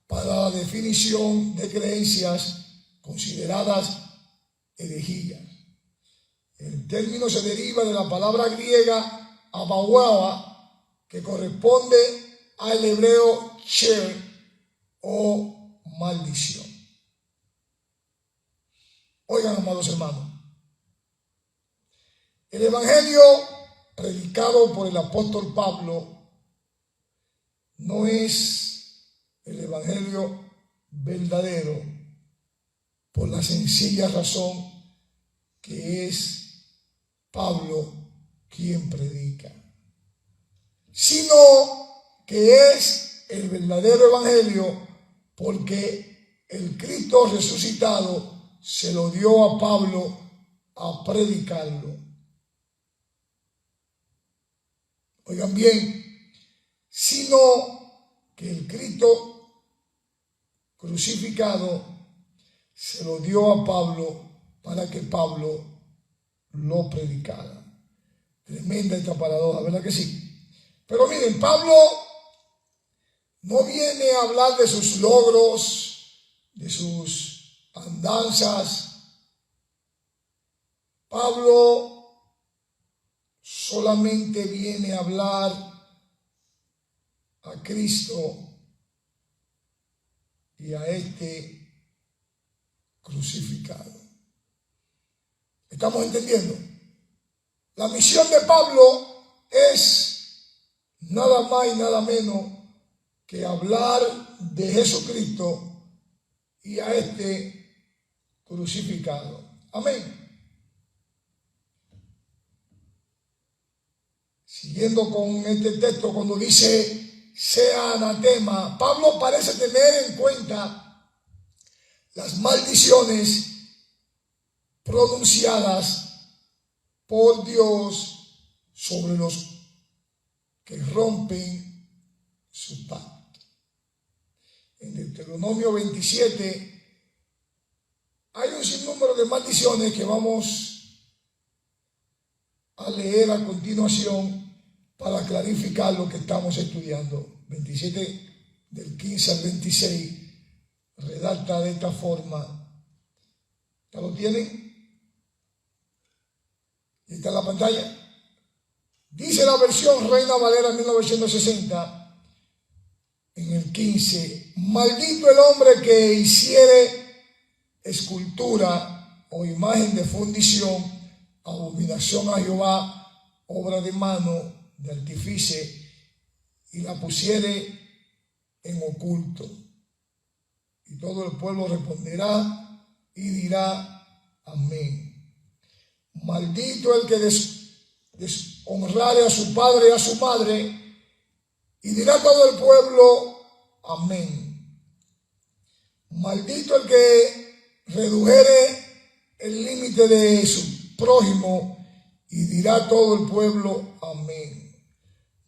para la definición de creencias consideradas herejías. El término se deriva de la palabra griega abawaba, que corresponde al hebreo cher o maldición. Oigan, amados hermanos, el evangelio predicado por el apóstol Pablo no es el evangelio verdadero por la sencilla razón que es Pablo quien predica, sino que es el verdadero evangelio, porque el Cristo resucitado se lo dio a Pablo a predicarlo. Oigan bien, sino que el Cristo crucificado se lo dio a Pablo para que Pablo lo predicara. Tremenda esta paradoja, ¿verdad que sí? Pero miren, Pablo no viene a hablar de sus logros, de sus andanzas. Pablo solamente viene a hablar a Cristo y a este crucificado. ¿Estamos entendiendo? La misión de Pablo es nada más y nada menos que hablar de Jesucristo y a este crucificado. Amén. Siguiendo con este texto, cuando dice sea anatema, Pablo parece tener en cuenta las maldiciones pronunciadas por Dios sobre los que rompen su pacto. En Deuteronomio 27 hay un sinnúmero de maldiciones que vamos a leer a continuación para clarificar lo que estamos estudiando. 27 del 15 al 26 redacta de esta forma. ¿Ya lo tienen? ¿Y está en la pantalla? Dice la versión Reina Valera 1960 en el 15: maldito el hombre que hiciere escultura o imagen de fundición, abominación a Jehová, obra de mano de artífice, y la pusiere en oculto. Y todo el pueblo responderá y dirá amén. Maldito el que deshonrare a su padre y a su madre, y dirá todo el pueblo amén. Maldito el que redujere el límite de su prójimo, y dirá todo el pueblo amén.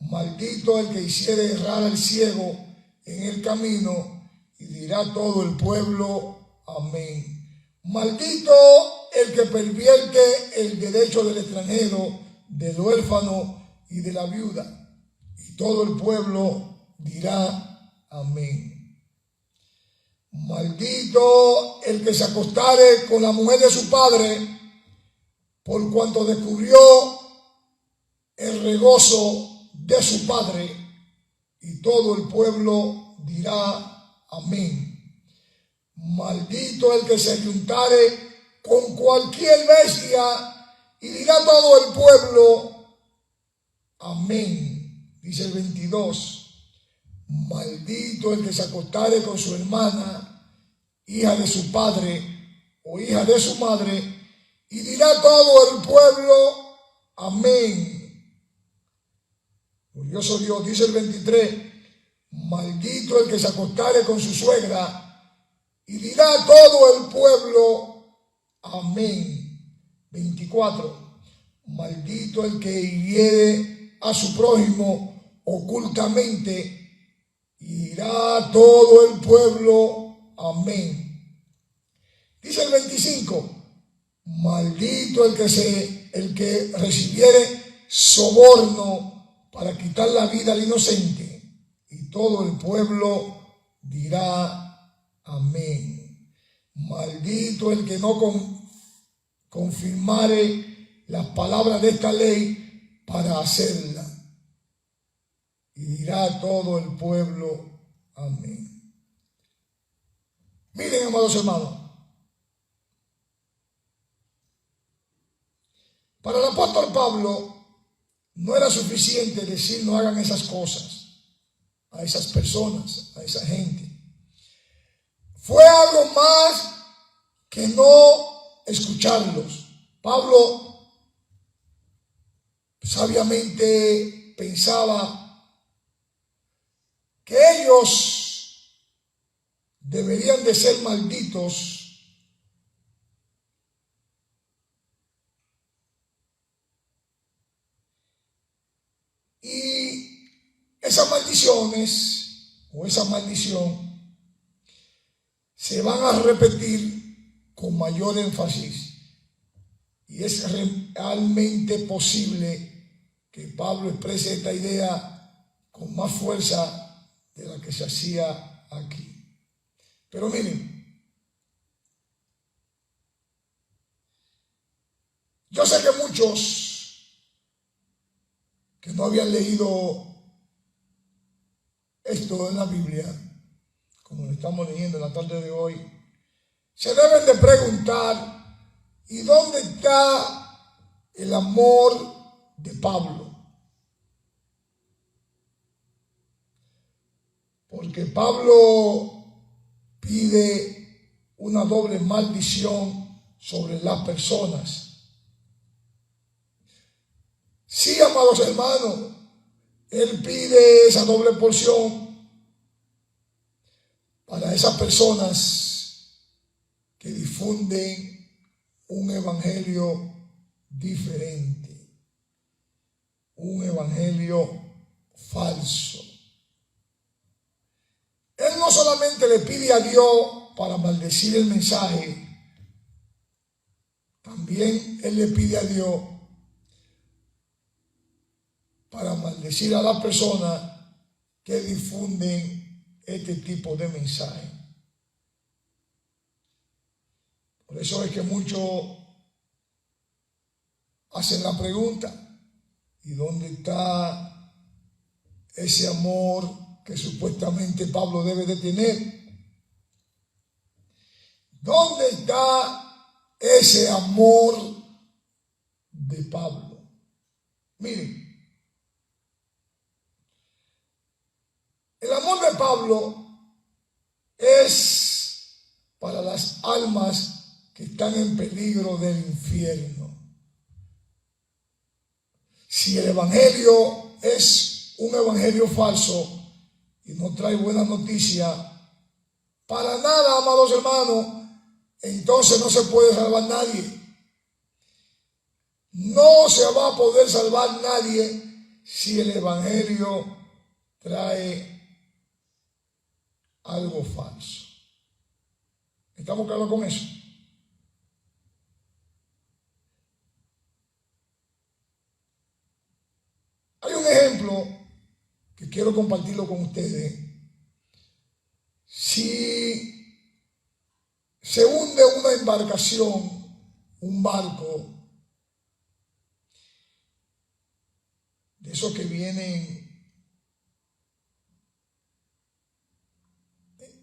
Maldito el que hiciere errar al ciego en el camino, y dirá todo el pueblo amén. Maldito el que pervierte el derecho del extranjero, del huérfano y de la viuda, y todo el pueblo dirá amén. Maldito el que se acostare con la mujer de su padre, por cuanto descubrió el regozo de su padre, y todo el pueblo dirá amén. Maldito el que se ayuntare con cualquier bestia, y dirá todo el pueblo amén. Dice el 22: maldito el que se acostare con su hermana, hija de su padre o hija de su madre, y dirá todo el pueblo amén. Glorioso Dios. Dice el 23: maldito el que se acostare con su suegra, y dirá todo el pueblo amén. 24: maldito el que hiriere a su prójimo ocultamente, y dirá todo el pueblo amén. Dice el 25: maldito el que recibiere soborno para quitar la vida al inocente, y todo el pueblo dirá amén. Maldito el que no confirmare las palabras de esta ley para hacerla, y dirá todo el pueblo amén. Miren, amados hermanos, para el apóstol Pablo no era suficiente decir no hagan esas cosas a esas personas, a esa gente. Fue algo más que no escucharlos, Pablo sabiamente pensaba que ellos deberían de ser malditos y esas maldiciones o esa maldición se van a repetir con mayor énfasis. Y es realmente posible que Pablo exprese esta idea con más fuerza de la que se hacía aquí. Pero miren, yo sé que muchos que no habían leído esto en la Biblia, como lo estamos leyendo en la tarde de hoy, se deben de preguntar: ¿y dónde está el amor de Pablo? Porque Pablo pide una doble maldición sobre las personas. Sí, amados hermanos, él pide esa doble porción para esas personas que difunden un evangelio diferente, un evangelio falso. Él no solamente le pide a Dios para maldecir el mensaje, también él le pide a Dios para maldecir a las personas que difunden este tipo de mensaje. Por eso es que muchos hacen la pregunta: ¿y dónde está ese amor que supuestamente Pablo debe de tener? ¿Dónde está ese amor de Pablo? Miren, el amor de Pablo es para las almas que están en peligro del infierno. Si el evangelio es un evangelio falso y no trae buena noticia, para nada, amados hermanos, entonces no se puede salvar nadie. No se va a poder salvar nadie si el evangelio trae algo falso. ¿Estamos claros con eso? Hay un ejemplo que quiero compartirlo con ustedes. Si se hunde una embarcación, un barco, de esos que vienen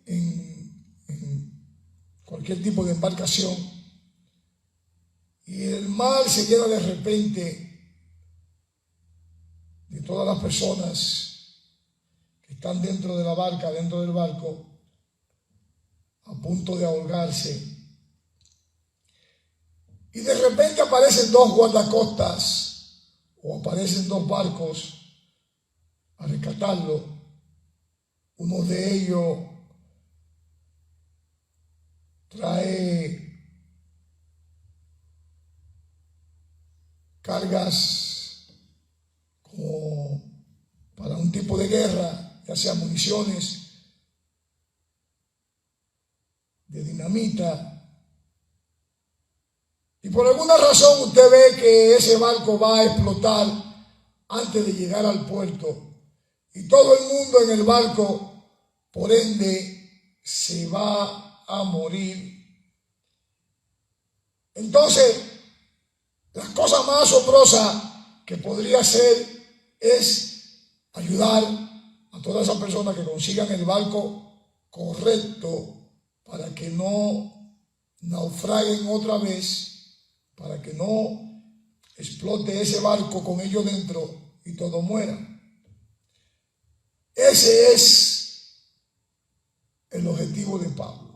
en cualquier tipo de embarcación, y el mar se llena de repente de todas las personas que están dentro de la barca, dentro del barco, a punto de ahogarse. Y de repente aparecen dos guardacostas o aparecen dos barcos a rescatarlo. Uno de ellos trae cargas como para un tipo de guerra, ya sea municiones, de dinamita, y por alguna razón usted ve que ese barco va a explotar antes de llegar al puerto, y todo el mundo en el barco, por ende, se va a morir. Entonces, la cosa más asombrosa que podría hacer es ayudar a todas esas personas que consigan el barco correcto para que no naufraguen otra vez, para que no explote ese barco con ellos dentro y todos mueran. Ese es el objetivo de Pablo.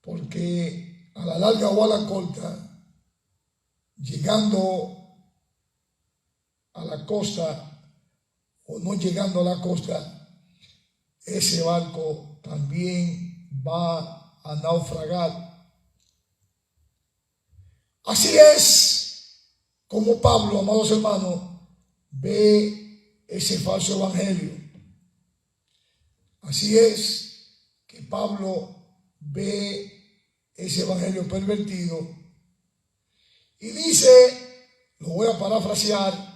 porque a la larga o a la corta, llegando a la costa o no llegando a la costa, ese barco también va a naufragar. Así es como Pablo, amados hermanos, ve ese falso evangelio. Así es que Pablo ve ese evangelio pervertido y dice, lo voy a parafrasear,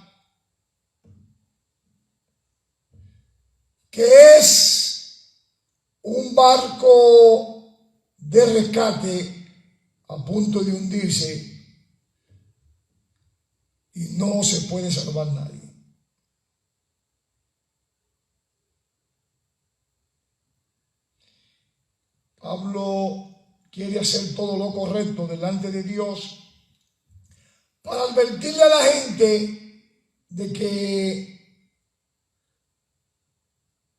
que es un barco de rescate a punto de hundirse y no se puede salvar nadie. Pablo quiere hacer todo lo correcto delante de Dios para advertirle a la gente de que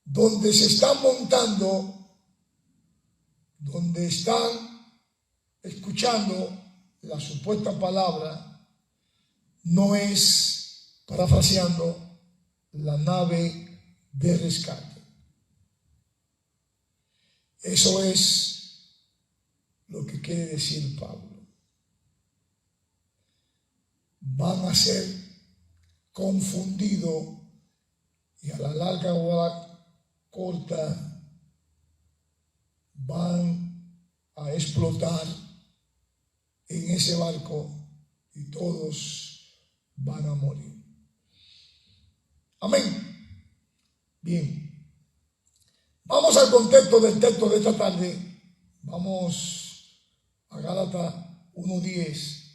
donde se están montando, donde están escuchando la supuesta palabra, no es, parafraseando, la nave de rescate. Eso es lo que quiere decir Pablo. Van a ser confundidos y a la larga o a la corta van a explotar en ese barco y todos van a morir. Amén. Bien. Vamos al contexto del texto de esta tarde. Vamos a Gálatas 1:10.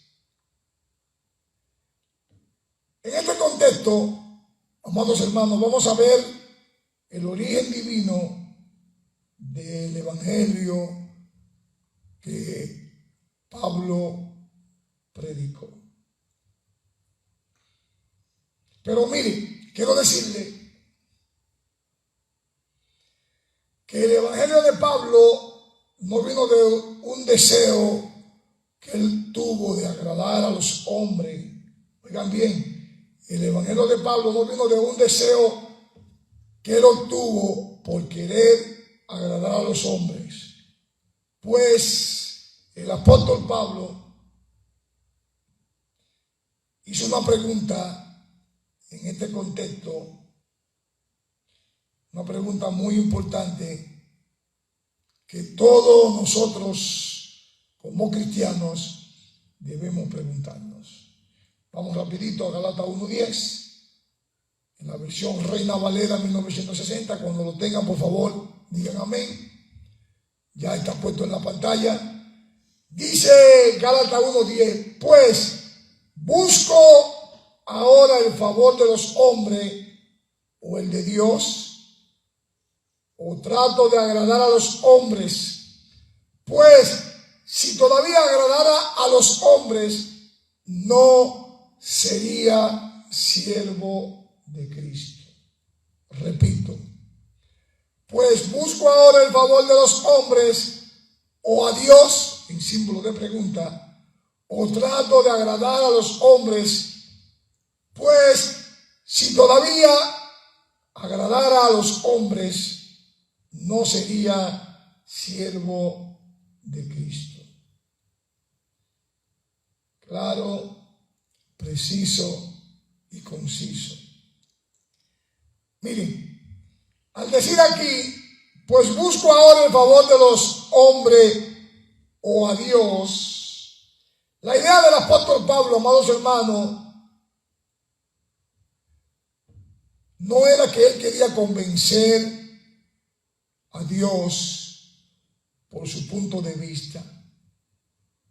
En este contexto, amados hermanos, vamos a ver el origen divino del evangelio que Pablo predicó. Pero mire, quiero decirle que el evangelio de Pablo no vino de un deseo que él tuvo de agradar a los hombres. Oigan bien, el evangelio de Pablo no vino de un deseo que él obtuvo por querer agradar a los hombres. Pues el apóstol Pablo hizo una pregunta en este contexto, una pregunta muy importante que todos nosotros como cristianos debemos preguntarnos. Vamos rapidito a Gálatas 1:10. En la versión Reina Valera 1960, cuando lo tengan, por favor, digan amén. Ya está puesto en la pantalla. Dice Gálatas 1:10, pues busco ahora el favor de los hombres o el de Dios, o trato de agradar a los hombres. Pues si todavía agradara a los hombres, no sería siervo de Cristo. Repito, pues busco ahora el favor de los hombres o a Dios, en símbolo de pregunta, o trato de agradar a los hombres, pues si todavía agradara a los hombres, no sería siervo de Cristo. Claro, preciso y conciso. Miren, al decir aquí, pues busco ahora el favor de los hombres o a Dios, la idea del apóstol Pablo, amados hermanos, no era que él quería convencer a Dios por su punto de vista.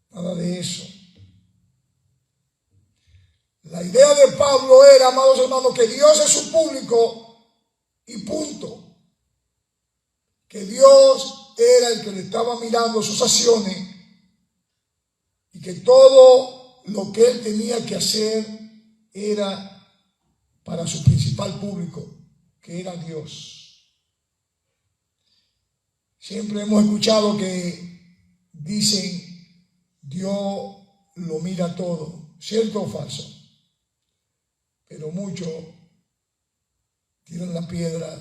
Nada de eso. La idea de Pablo era, amados hermanos, que Dios es su público y punto. Que Dios era el que le estaba mirando sus acciones y que todo lo que él tenía que hacer era para su principal público, que era Dios. Siempre hemos escuchado que dicen, Dios lo mira todo, ¿cierto o falso? Pero muchos tiran la piedra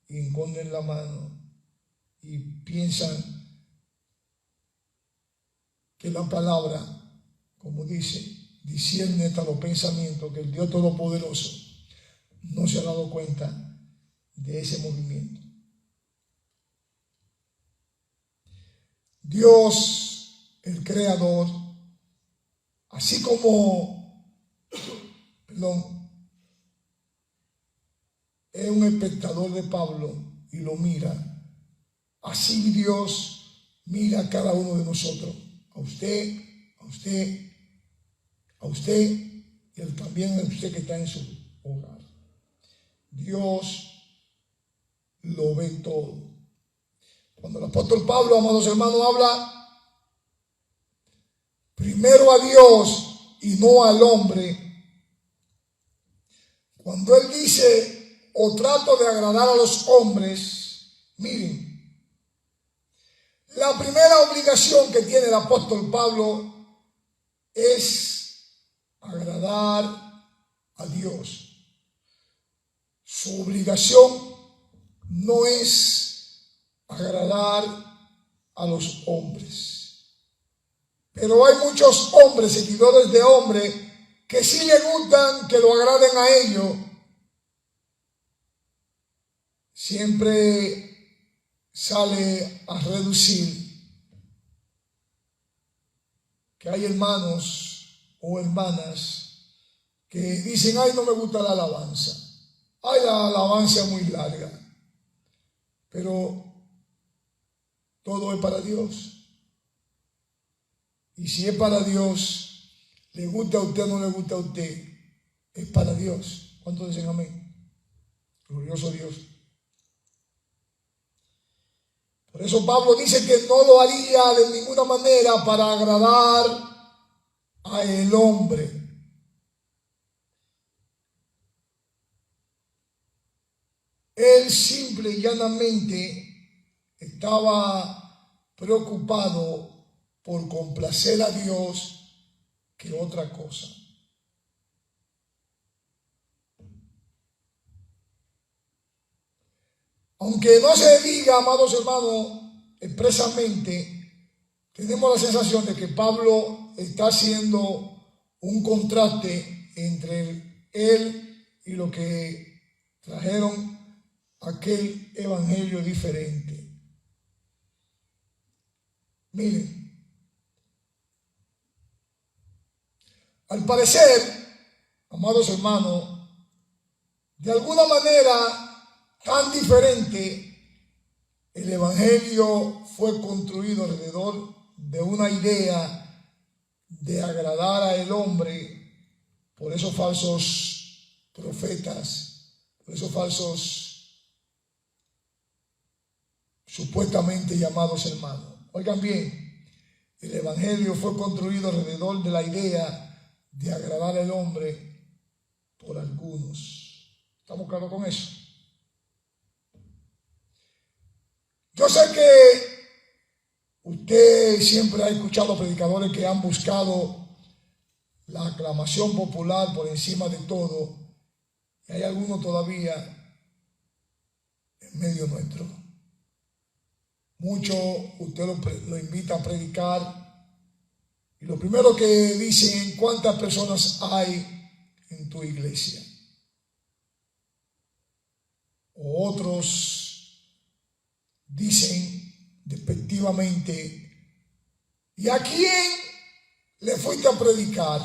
y esconden la mano y piensan que la palabra, como dice, discierne hasta los pensamientos, que el Dios Todopoderoso no se ha dado cuenta de ese movimiento. Dios, el Creador, así como, es un espectador de Pablo y lo mira, así Dios mira a cada uno de nosotros, a usted, a usted, a usted y también a usted que está en su hogar. Dios lo ve todo. Cuando el apóstol Pablo, amados hermanos, habla primero a Dios y no al hombre, cuando él dice, o trato de agradar a los hombres, miren, la primera obligación que tiene el apóstol Pablo es agradar a Dios. Su obligación no es agradar a los hombres. Pero hay muchos hombres, seguidores de hombres, que sí le gustan que lo agraden a ellos. Siempre sale a reducir que hay hermanos o hermanas que dicen, ay, no me gusta la alabanza. Ay, la alabanza es muy larga. Pero todo es para Dios. Y si es para Dios, le gusta a usted o no le gusta a usted, es para Dios. ¿Cuántos dicen amén? Glorioso Dios. Por eso Pablo dice que no lo haría de ninguna manera para agradar a el hombre. Él simple y llanamente estaba preocupado por complacer a Dios que otra cosa. Aunque no se diga, amados hermanos, expresamente, tenemos la sensación de que Pablo está haciendo un contraste entre él y lo que trajeron aquel evangelio diferente. Miren, al parecer, amados hermanos, de alguna manera tan diferente, el evangelio fue construido alrededor de una idea de agradar al hombre por esos falsos profetas, por esos falsos supuestamente llamados hermanos. Oigan bien, el evangelio fue construido alrededor de la idea de agradar al hombre por algunos. ¿Estamos claros con eso? Yo sé que usted siempre ha escuchado predicadores que han buscado la aclamación popular por encima de todo, y hay algunos todavía en medio nuestro. Mucho usted lo invita a predicar y lo primero que dicen, ¿cuántas personas hay en tu iglesia? O otros dicen despectivamente, ¿y a quién le fuiste a predicar?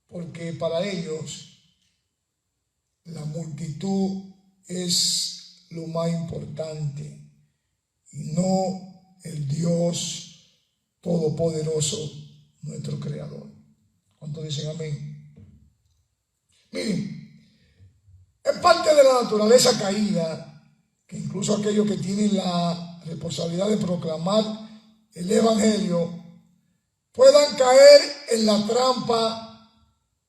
Porque para ellos la multitud es lo más importante y no el Dios Todopoderoso, nuestro Creador. ¿Cuántos dicen amén? Miren, es parte de la naturaleza caída que incluso aquellos que tienen la responsabilidad de proclamar el evangelio puedan caer en la trampa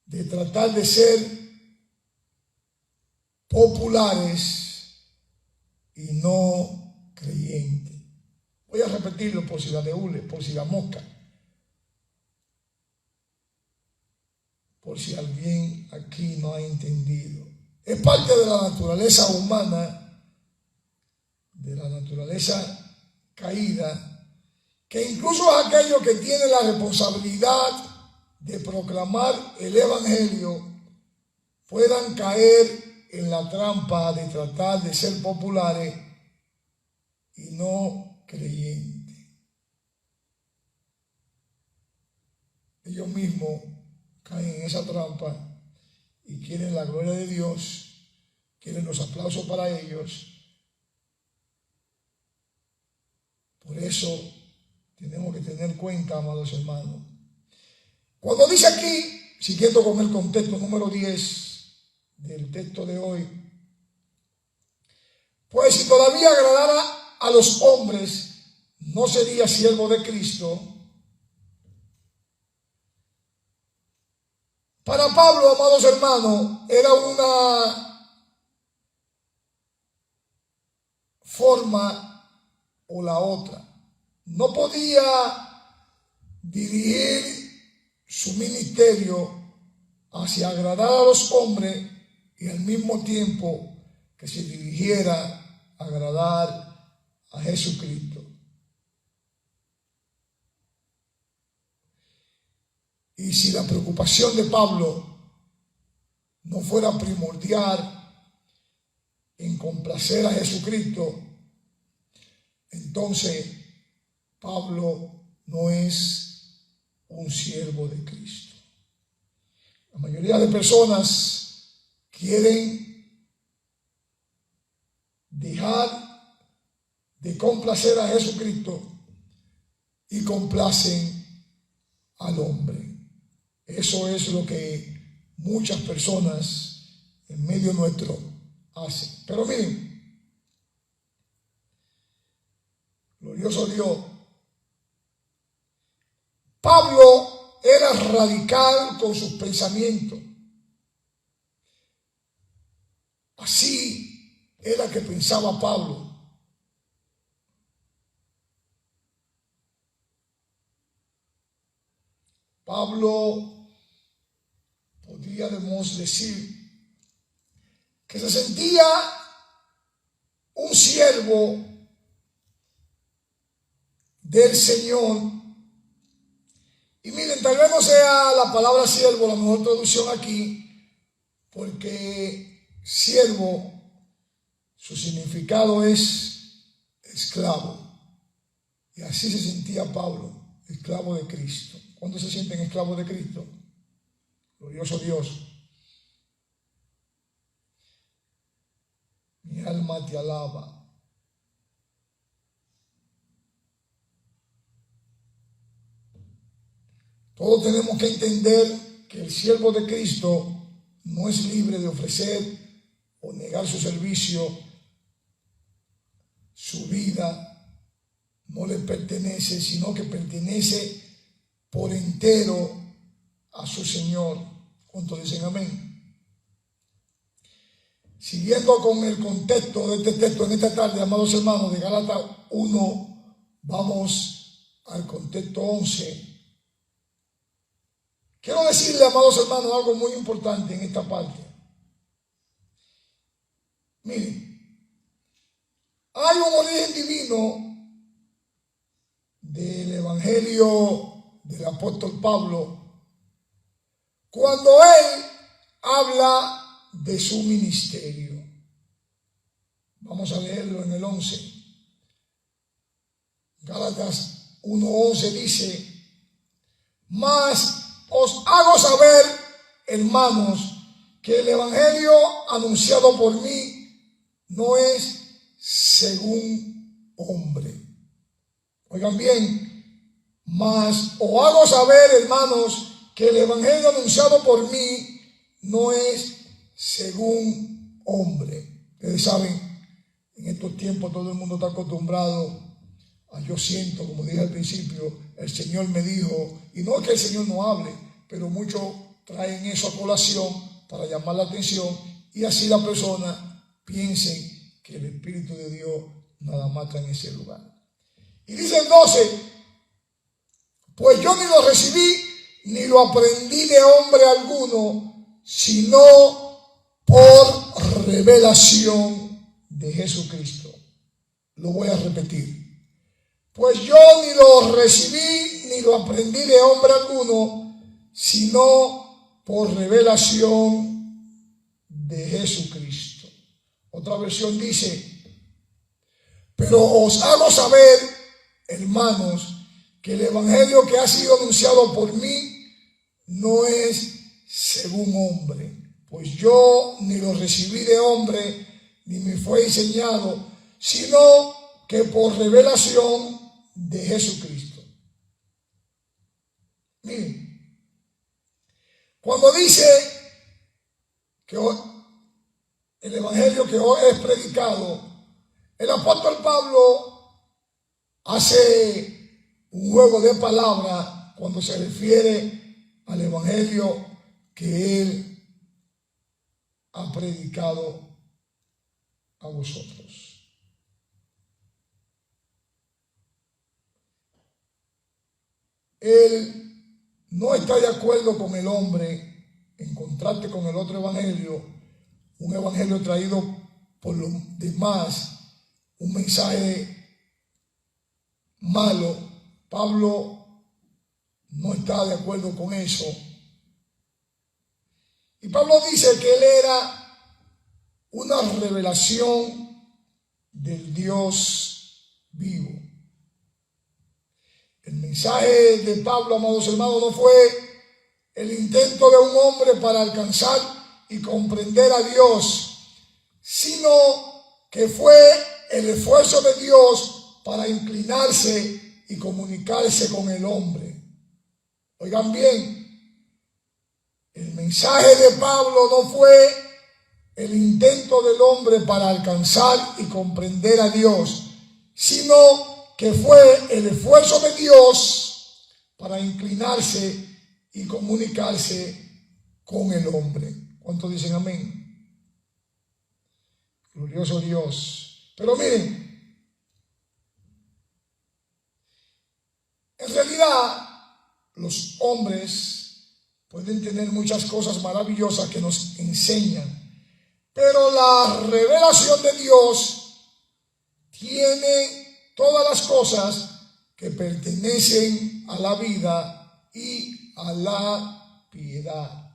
de tratar de ser populares y no creyentes. Voy a repetirlo por si la de hule, por si la mosca, por si alguien aquí no ha entendido. Es parte de la naturaleza humana, de la naturaleza caída, que incluso aquellos que tienen la responsabilidad de proclamar el evangelio puedan caer en la trampa de tratar de ser populares y no creyentes. Ellos mismos caen en esa trampa y quieren la gloria de Dios, quieren los aplausos para ellos. Por eso tenemos que tener cuenta, amados hermanos. Cuando dice aquí, siguiendo con el contexto número 10 del texto de hoy, pues si todavía agradara a los hombres, no sería siervo de Cristo. Para Pablo, amados hermanos, era una forma o la otra. No podía dirigir su ministerio hacia agradar a los hombres y al mismo tiempo que se dirigiera a agradar a Jesucristo. Y si la preocupación de Pablo no fuera primordial en complacer a Jesucristo, entonces Pablo no es un siervo de Cristo. La mayoría de personas quieren dejar de complacer a Jesucristo y complacen al hombre. Eso es lo que muchas personas en medio nuestro hacen. Pero miren, glorioso Dios, Pablo era radical con sus pensamientos. Así era que pensaba Pablo. Pablo podríamos decir que se sentía un siervo del Señor. Y miren, tal vez no sea la palabra siervo la mejor traducción aquí, porque siervo, su significado es esclavo. Y así se sentía Pablo, esclavo de Cristo. ¿Cuándo se sienten esclavos de Cristo? Glorioso Dios. Mi alma te alaba. Todos tenemos que entender que el siervo de Cristo no es libre de ofrecer o negar su servicio. Su vida no le pertenece, sino que pertenece por entero a su Señor. ¿Cuántos dicen amén? Siguiendo con el contexto de este texto en esta tarde, amados hermanos, de Gálatas 1, vamos al contexto 11. Quiero decirle, amados hermanos, algo muy importante en esta parte. Miren, hay un origen divino del Evangelio del apóstol Pablo cuando él habla de su ministerio. Vamos a leerlo en el 11. Gálatas 1:11 dice: mas os hago saber, hermanos, que el evangelio anunciado por mí no es según hombre. Oigan bien, mas os hago saber, hermanos, que el evangelio anunciado por mí no es según hombre. Ustedes saben, en estos tiempos todo el mundo está acostumbrado a yo siento, como dije al principio, el Señor me dijo, y no es que el Señor no hable, pero muchos traen eso a colación para llamar la atención y así la persona piense que el Espíritu de Dios nada más está en ese lugar. Y dice el 12, pues yo ni lo recibí ni lo aprendí de hombre alguno, sino por revelación de Jesucristo. Lo voy a repetir. Pues yo ni lo recibí ni lo aprendí de hombre alguno, sino por revelación de Jesucristo. Otra versión dice, pero os hago saber, hermanos, que el evangelio que ha sido anunciado por mí no es según hombre, pues yo ni lo recibí de hombre, ni me fue enseñado, sino que por revelación de Jesucristo. Miren, cuando dice que el evangelio que hoy es predicado, el apóstol Pablo hace un juego de palabras cuando se refiere al evangelio que él ha predicado a vosotros. Él no está de acuerdo con el hombre en contraste con el otro evangelio, un evangelio traído por los demás, un mensaje malo. Pablo no está de acuerdo con eso. Y Pablo dice que él era una revelación del Dios vivo. El mensaje de Pablo, amados hermanos, no fue el intento de un hombre para alcanzar y comprender a Dios, sino que fue el esfuerzo de Dios para inclinarse y comunicarse con el hombre. Oigan bien, el mensaje de Pablo no fue el intento del hombre para alcanzar y comprender a Dios, sino que fue el esfuerzo de Dios para inclinarse y comunicarse con el hombre. ¿Cuántos dicen amén? Glorioso Dios. Pero miren, en realidad los hombres pueden tener muchas cosas maravillosas que nos enseñan, pero la revelación de Dios tiene todas las cosas que pertenecen a la vida y a la piedad.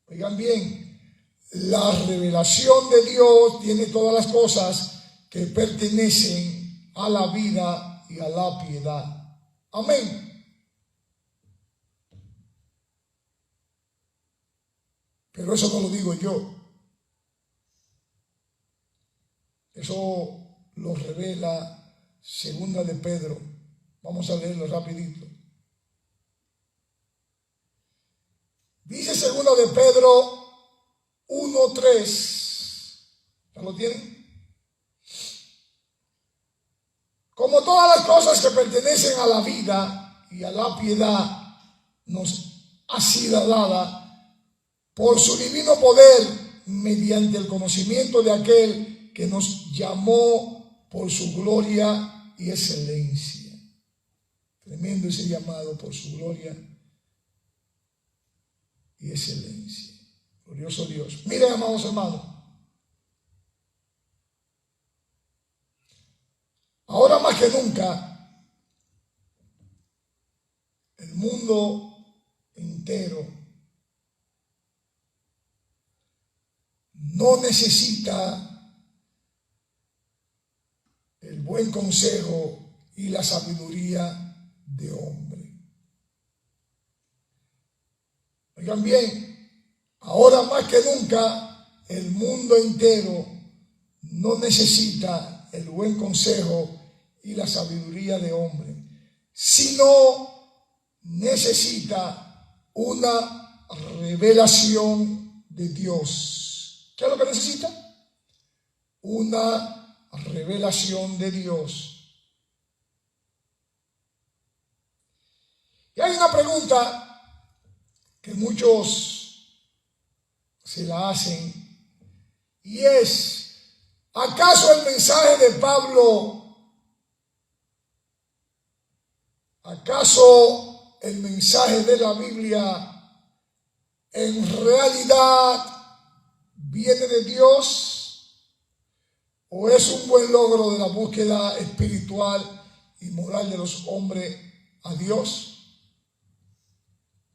Oigan bien, la revelación de Dios tiene todas las cosas que pertenecen a la vida y a la piedad. Amén. Pero eso no lo digo yo. Eso lo revela Segunda de Pedro. Vamos a leerlo rapidito. Dice Segunda de Pedro 1:3. ¿Ya lo tienen? Como todas las cosas que pertenecen a la vida y a la piedad nos ha sido dada por su divino poder mediante el conocimiento de aquel que nos llamó por su gloria y excelencia. Tremendo ese llamado, por su gloria y excelencia. Glorioso Dios. Miren, amados hermanos, ahora más que nunca el mundo entero no necesita el buen consejo y la sabiduría de hombre. Oigan bien, ahora más que nunca el mundo entero no necesita el buen consejo y la sabiduría de hombre, sino necesita una revelación de Dios. ¿Qué es lo que necesita? Una revelación de Dios. Y hay una pregunta que muchos se la hacen, y es: ¿acaso el mensaje de Pablo ¿Acaso el mensaje de la Biblia en realidad viene de Dios o es un buen logro de la búsqueda espiritual y moral de los hombres a Dios?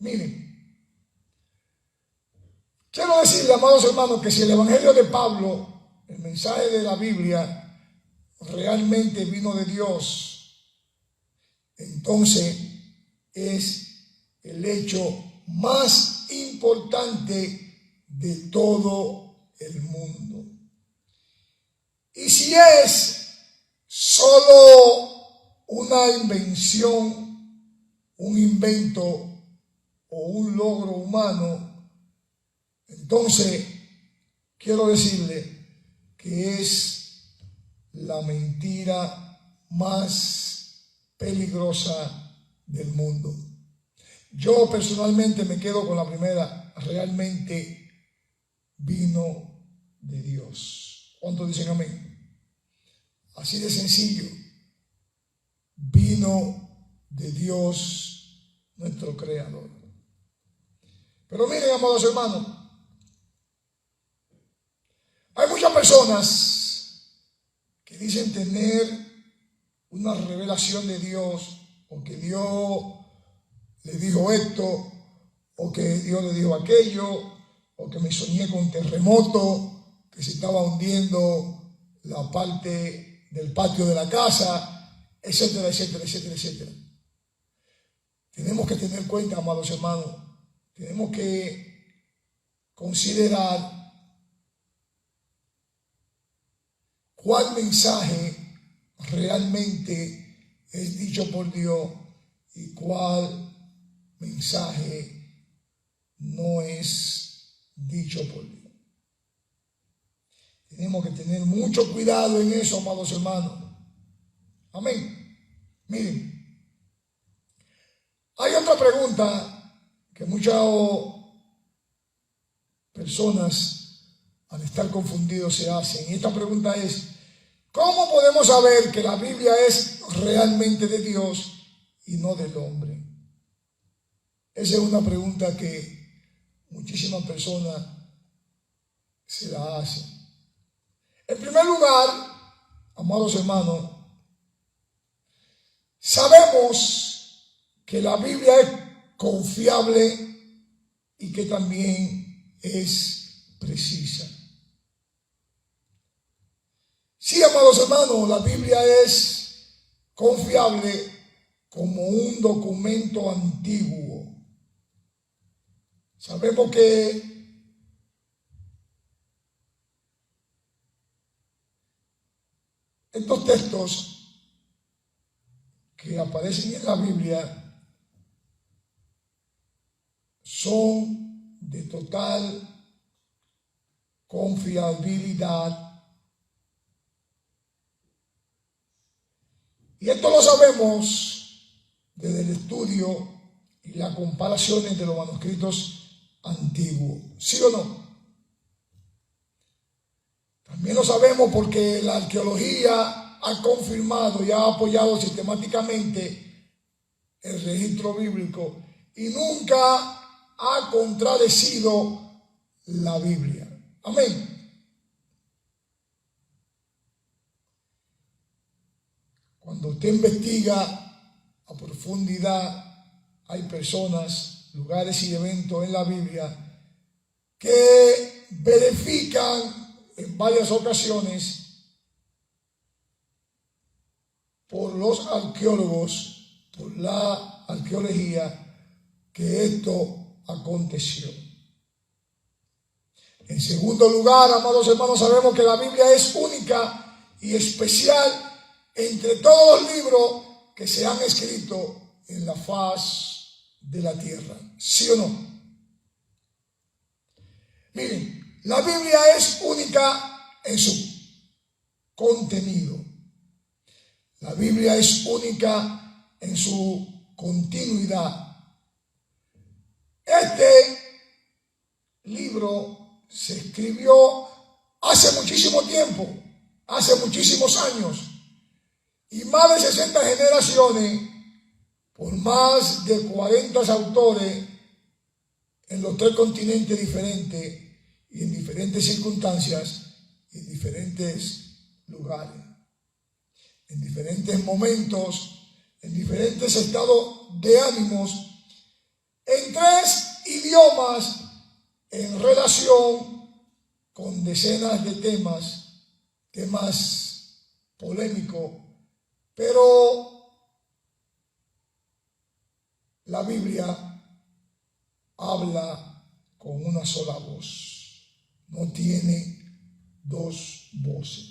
Miren, quiero decirle, amados hermanos, que si el Evangelio de Pablo, el mensaje de la Biblia, realmente vino de Dios, entonces es el hecho más importante de todo el mundo. Y si es solo una invención, un invento o un logro humano, entonces quiero decirle que es la mentira más peligrosa del mundo. Yo personalmente me quedo con la primera. Realmente vino de Dios. ¿Cuántos dicen amén? Así de sencillo. Vino de Dios, nuestro Creador. Pero miren, amados hermanos, hay muchas personas que dicen tener una revelación de Dios, o que Dios le dijo esto, o que Dios le dijo aquello, o que me soñé con un terremoto, que se estaba hundiendo la parte del patio de la casa, etcétera, etcétera, etcétera, etcétera. Tenemos que tener cuenta, amados hermanos, tenemos que considerar cuál mensaje realmente es dicho por Dios y cuál mensaje no es dicho por Dios. Tenemos que tener mucho cuidado en eso, amados hermanos. Amén. Miren, hay otra pregunta que muchas personas, al estar confundidos, se hacen. Y esta pregunta es: ¿cómo podemos saber que la Biblia es realmente de Dios y no del hombre? Esa es una pregunta que muchísimas personas se la hacen. En primer lugar, amados hermanos, sabemos que la Biblia es confiable y que también es precisa. Sí, amados hermanos, la Biblia es confiable como un documento antiguo. Sabemos que estos textos que aparecen en la Biblia son de total confiabilidad. Y esto lo sabemos desde el estudio y las comparaciones de los manuscritos antiguos. ¿Sí o no? También lo sabemos porque la arqueología ha confirmado y ha apoyado sistemáticamente el registro bíblico y nunca ha contradecido la Biblia. Amén. Cuando usted investiga a profundidad, hay personas, lugares y eventos en la Biblia que verifican en varias ocasiones por los arqueólogos, por la arqueología, que esto aconteció. En segundo lugar, amados hermanos, sabemos que la Biblia es única y especial entre todos los libros que se han escrito en la faz de la tierra. ¿Sí o no? Miren, la Biblia es única en su contenido. La Biblia es única en su continuidad. Este libro se escribió hace muchísimo tiempo, hace muchísimos años, y más de 60 generaciones por más de 40 autores en los 3 continentes diferentes y en diferentes circunstancias y en diferentes lugares, en diferentes momentos, en diferentes estados de ánimos, en 3 idiomas, en relación con decenas de temas polémicos, pero la Biblia habla con una sola voz, no tiene 2 voces.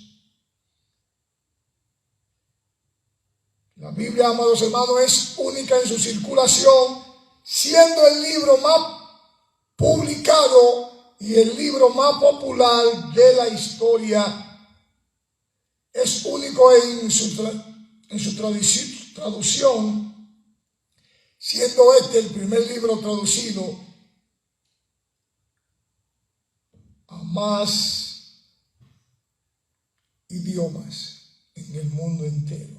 La Biblia, amados hermanos, es única en su circulación, siendo el libro más publicado y el libro más popular de la historia. Es único en su traducción, siendo este el primer libro traducido a más idiomas en el mundo entero.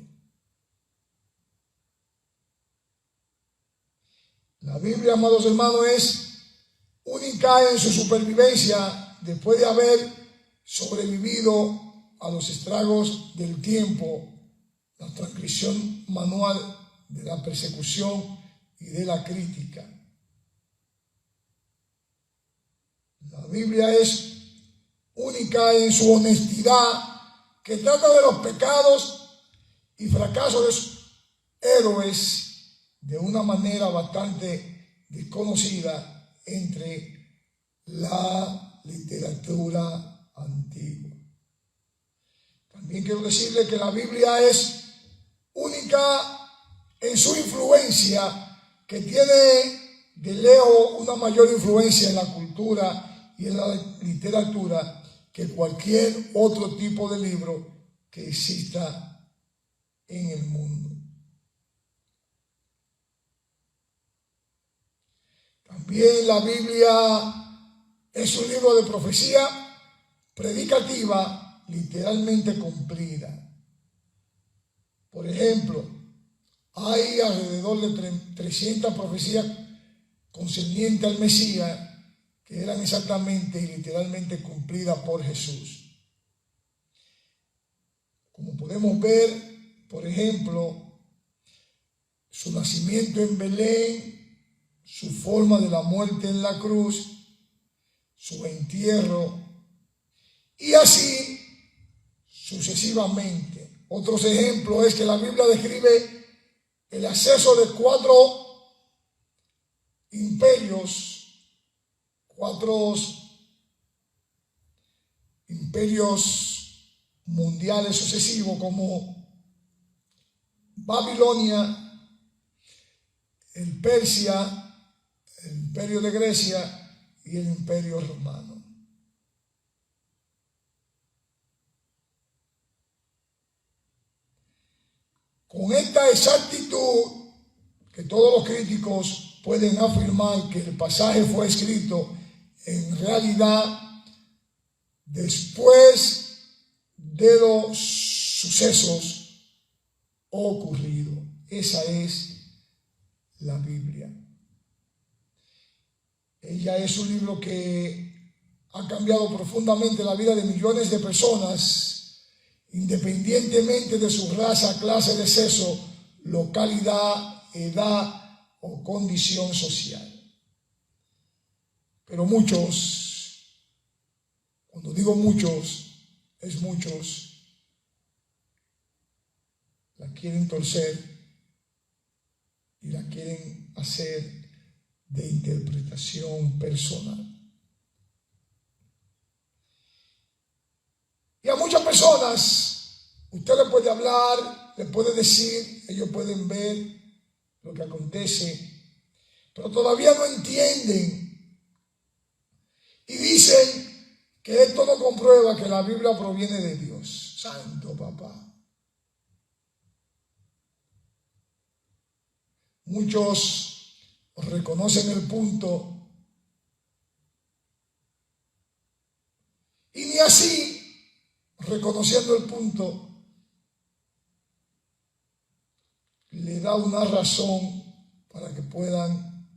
La Biblia, amados hermanos, es única en su supervivencia después de haber sobrevivido a los estragos del tiempo, la transcripción manual de la persecución y de la crítica. La Biblia es única en su honestidad, que trata de los pecados y fracasos de sus héroes de una manera bastante desconocida entre la literatura antigua. También quiero decirle que la Biblia es única en su influencia, que tiene de lejos una mayor influencia en la cultura y en la literatura que cualquier otro tipo de libro que exista en el mundo. También la Biblia es un libro de profecía predicativa literalmente cumplida. Por ejemplo, hay alrededor de 300 profecías concernientes al Mesías que eran exactamente y literalmente cumplidas por Jesús. Como podemos ver, por ejemplo, su nacimiento en Belén, su forma de la muerte en la cruz, su entierro, y así sucesivamente. Otros ejemplos es que la Biblia describe el acceso de 4 imperios mundiales sucesivos, como Babilonia, el Persia, el imperio de Grecia y el imperio romano. Con esta exactitud que todos los críticos pueden afirmar que el pasaje fue escrito en realidad después de los sucesos ocurridos. Esa es la Biblia. Ella es un libro que ha cambiado profundamente la vida de millones de personas, independientemente de su raza, clase de sexo, localidad, edad o condición social. Pero muchos, cuando digo muchos, es muchos, la quieren torcer y la quieren hacer de interpretación personal. Y a muchas personas usted le puede hablar, le puede decir, ellos pueden ver lo que acontece, pero todavía no entienden y dicen que esto no comprueba que la Biblia proviene de Dios. Santo papá. Muchos reconocen el punto y ni así, reconociendo el punto, le da una razón para que puedan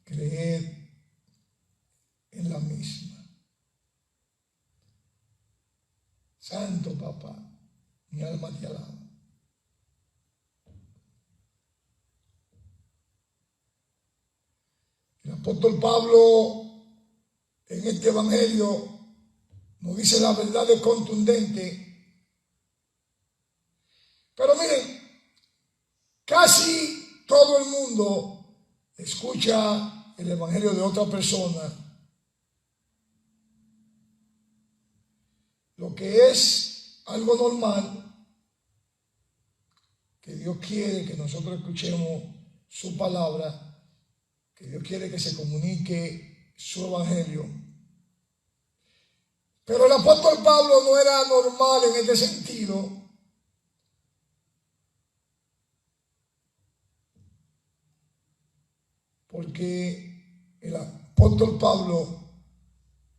creer en la misma. Santo Papá, mi alma te alaba. El apóstol Pablo en este evangelio nos dice la verdad de contundente. Pero miren, casi todo el mundo escucha el evangelio de otra persona, lo que es algo normal, que Dios quiere que nosotros escuchemos su palabra, que Dios quiere que se comunique su evangelio. Pero el apóstol Pablo no era normal en este sentido, porque el apóstol Pablo,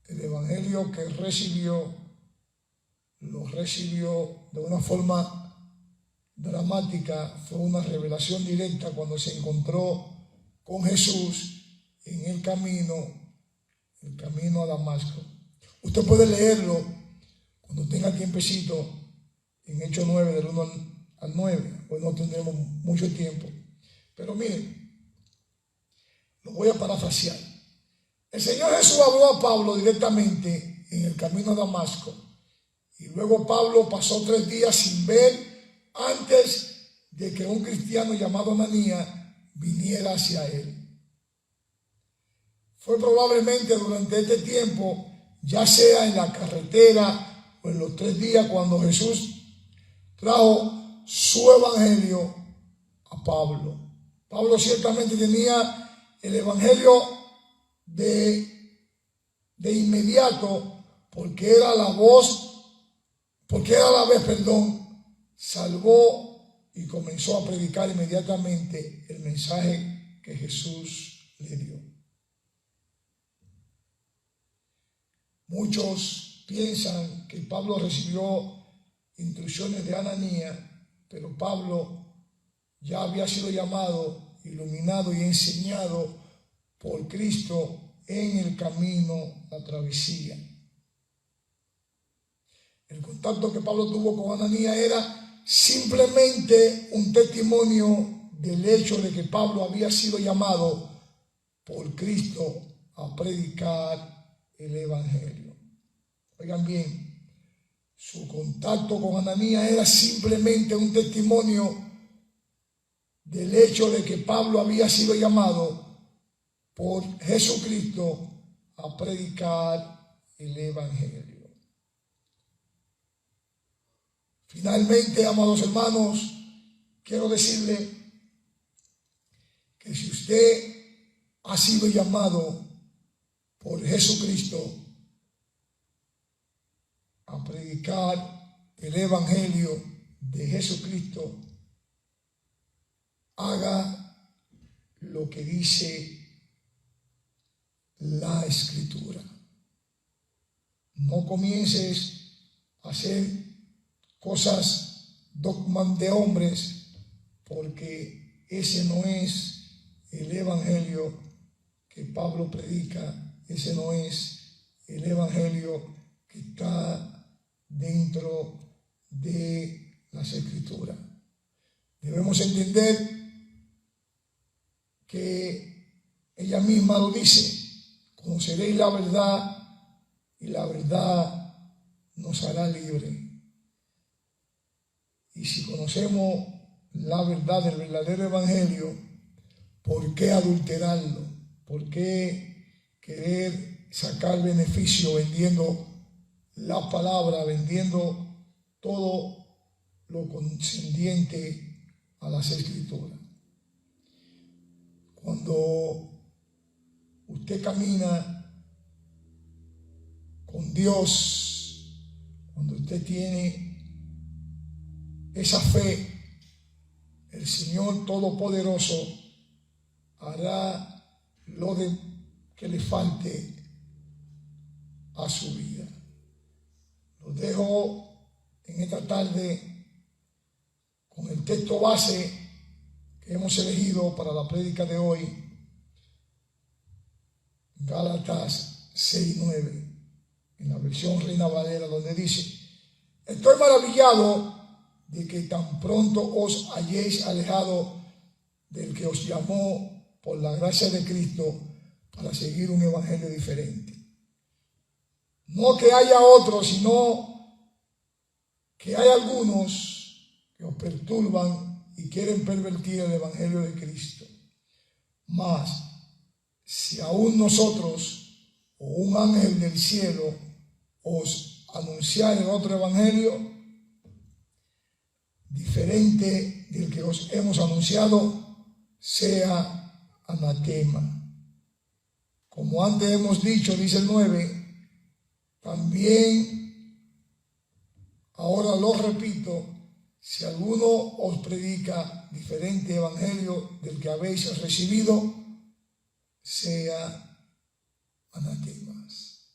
el evangelio que recibió, lo recibió de una forma dramática. Fue una revelación directa cuando se encontró con Jesús en el camino a Damasco. Usted puede leerlo cuando tenga tiempecito en Hechos 9, del 1 al 9. Hoy no tendremos mucho tiempo. Pero miren, lo voy a parafrasear. El Señor Jesús habló a Pablo directamente en el camino a Damasco. Y luego Pablo pasó 3 días sin ver antes de que un cristiano llamado Ananías viniera hacia él. Fue probablemente durante este tiempo, ya sea en la carretera o en los 3 días, cuando Jesús trajo su evangelio a Pablo. Pablo ciertamente tenía el evangelio de inmediato, porque era la vez, salvó y comenzó a predicar inmediatamente el mensaje que Jesús le dio. Muchos piensan que Pablo recibió instrucciones de Ananías, pero Pablo ya había sido llamado, iluminado y enseñado por Cristo en el camino, la travesía. El contacto que Pablo tuvo con Ananías era simplemente un testimonio del hecho de que Pablo había sido llamado por Cristo a predicar el evangelio. Oigan bien, su contacto con Ananías era simplemente un testimonio del hecho de que Pablo había sido llamado por Jesucristo a predicar el evangelio. Finalmente, amados hermanos, quiero decirle que si usted ha sido llamado por Jesucristo a predicar el evangelio de Jesucristo, haga lo que dice la Escritura. No comiences a hacer cosas dogmas de hombres, porque ese no es el evangelio que Pablo predica. Ese no es el evangelio que está dentro de las Escrituras. Debemos entender que ella misma lo dice: conoceréis la verdad y la verdad nos hará libre. Y si conocemos la verdad del verdadero evangelio, ¿por qué adulterarlo? ¿Por qué querer sacar beneficio vendiendo la palabra, vendiendo todo lo concerniente a las Escrituras? Cuando usted camina con Dios, cuando usted tiene esa fe, el Señor Todopoderoso hará lo que le falte a su vida. Lo dejo en esta tarde con el texto base que hemos elegido para la prédica de hoy, Gálatas 6:9, en la versión Reina Valera, donde dice: estoy maravillado de que tan pronto os hayáis alejado del que os llamó por la gracia de Cristo para seguir un evangelio diferente. No que haya otros, sino que hay algunos que os perturban y quieren pervertir el evangelio de Cristo. Mas, si aún nosotros o un ángel del cielo os anunciare otro evangelio diferente del que os hemos anunciado, sea anatema. Como antes hemos dicho, dice el 9, también ahora lo repito, si alguno os predica diferente evangelio del que habéis recibido, sea anatemas.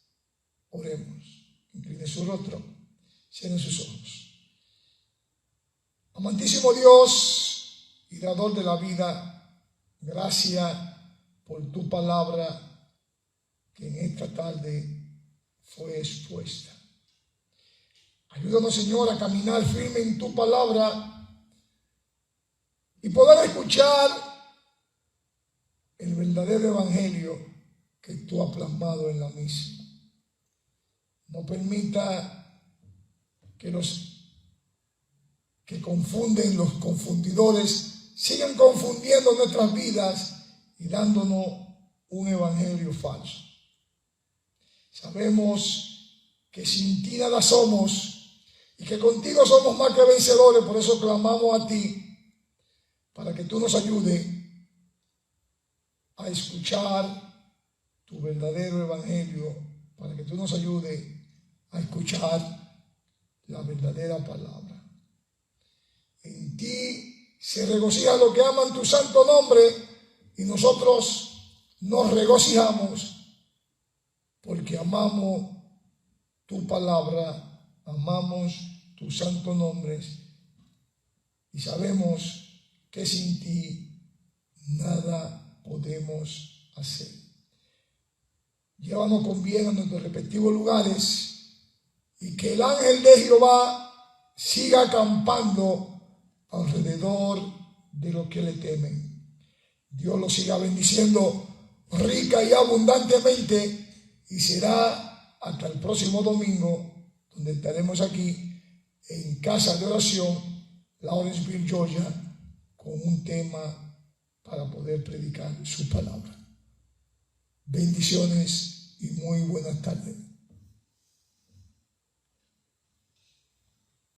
Oremos. Incline su rostro, cierren sus ojos. Amantísimo Dios y dador de la vida, gracias por tu palabra que en esta tarde fue expuesta. Ayúdanos, Señor, a caminar firme en tu palabra y poder escuchar el verdadero evangelio que tú has plasmado en la misma. No permita que los que confunden, los confundidores, sigan confundiendo nuestras vidas y dándonos un evangelio falso. Sabemos que sin ti nada somos y que contigo somos más que vencedores, por eso clamamos a ti para que tú nos ayudes a escuchar tu verdadero evangelio, para que tú nos ayudes a escuchar la verdadera palabra. En ti se regocijan los que aman tu santo nombre y nosotros nos regocijamos porque amamos tu palabra, amamos tus santos nombres y sabemos que sin ti nada podemos hacer. Llévanos con bien a nuestros respectivos lugares y que el ángel de Jehová siga acampando alrededor de los que le temen. Dios los siga bendiciendo rica y abundantemente y será hasta el próximo domingo, donde estaremos aquí en Casa de Oración, Lawrenceville, Georgia, con un tema para poder predicar su palabra. Bendiciones y muy buenas tardes.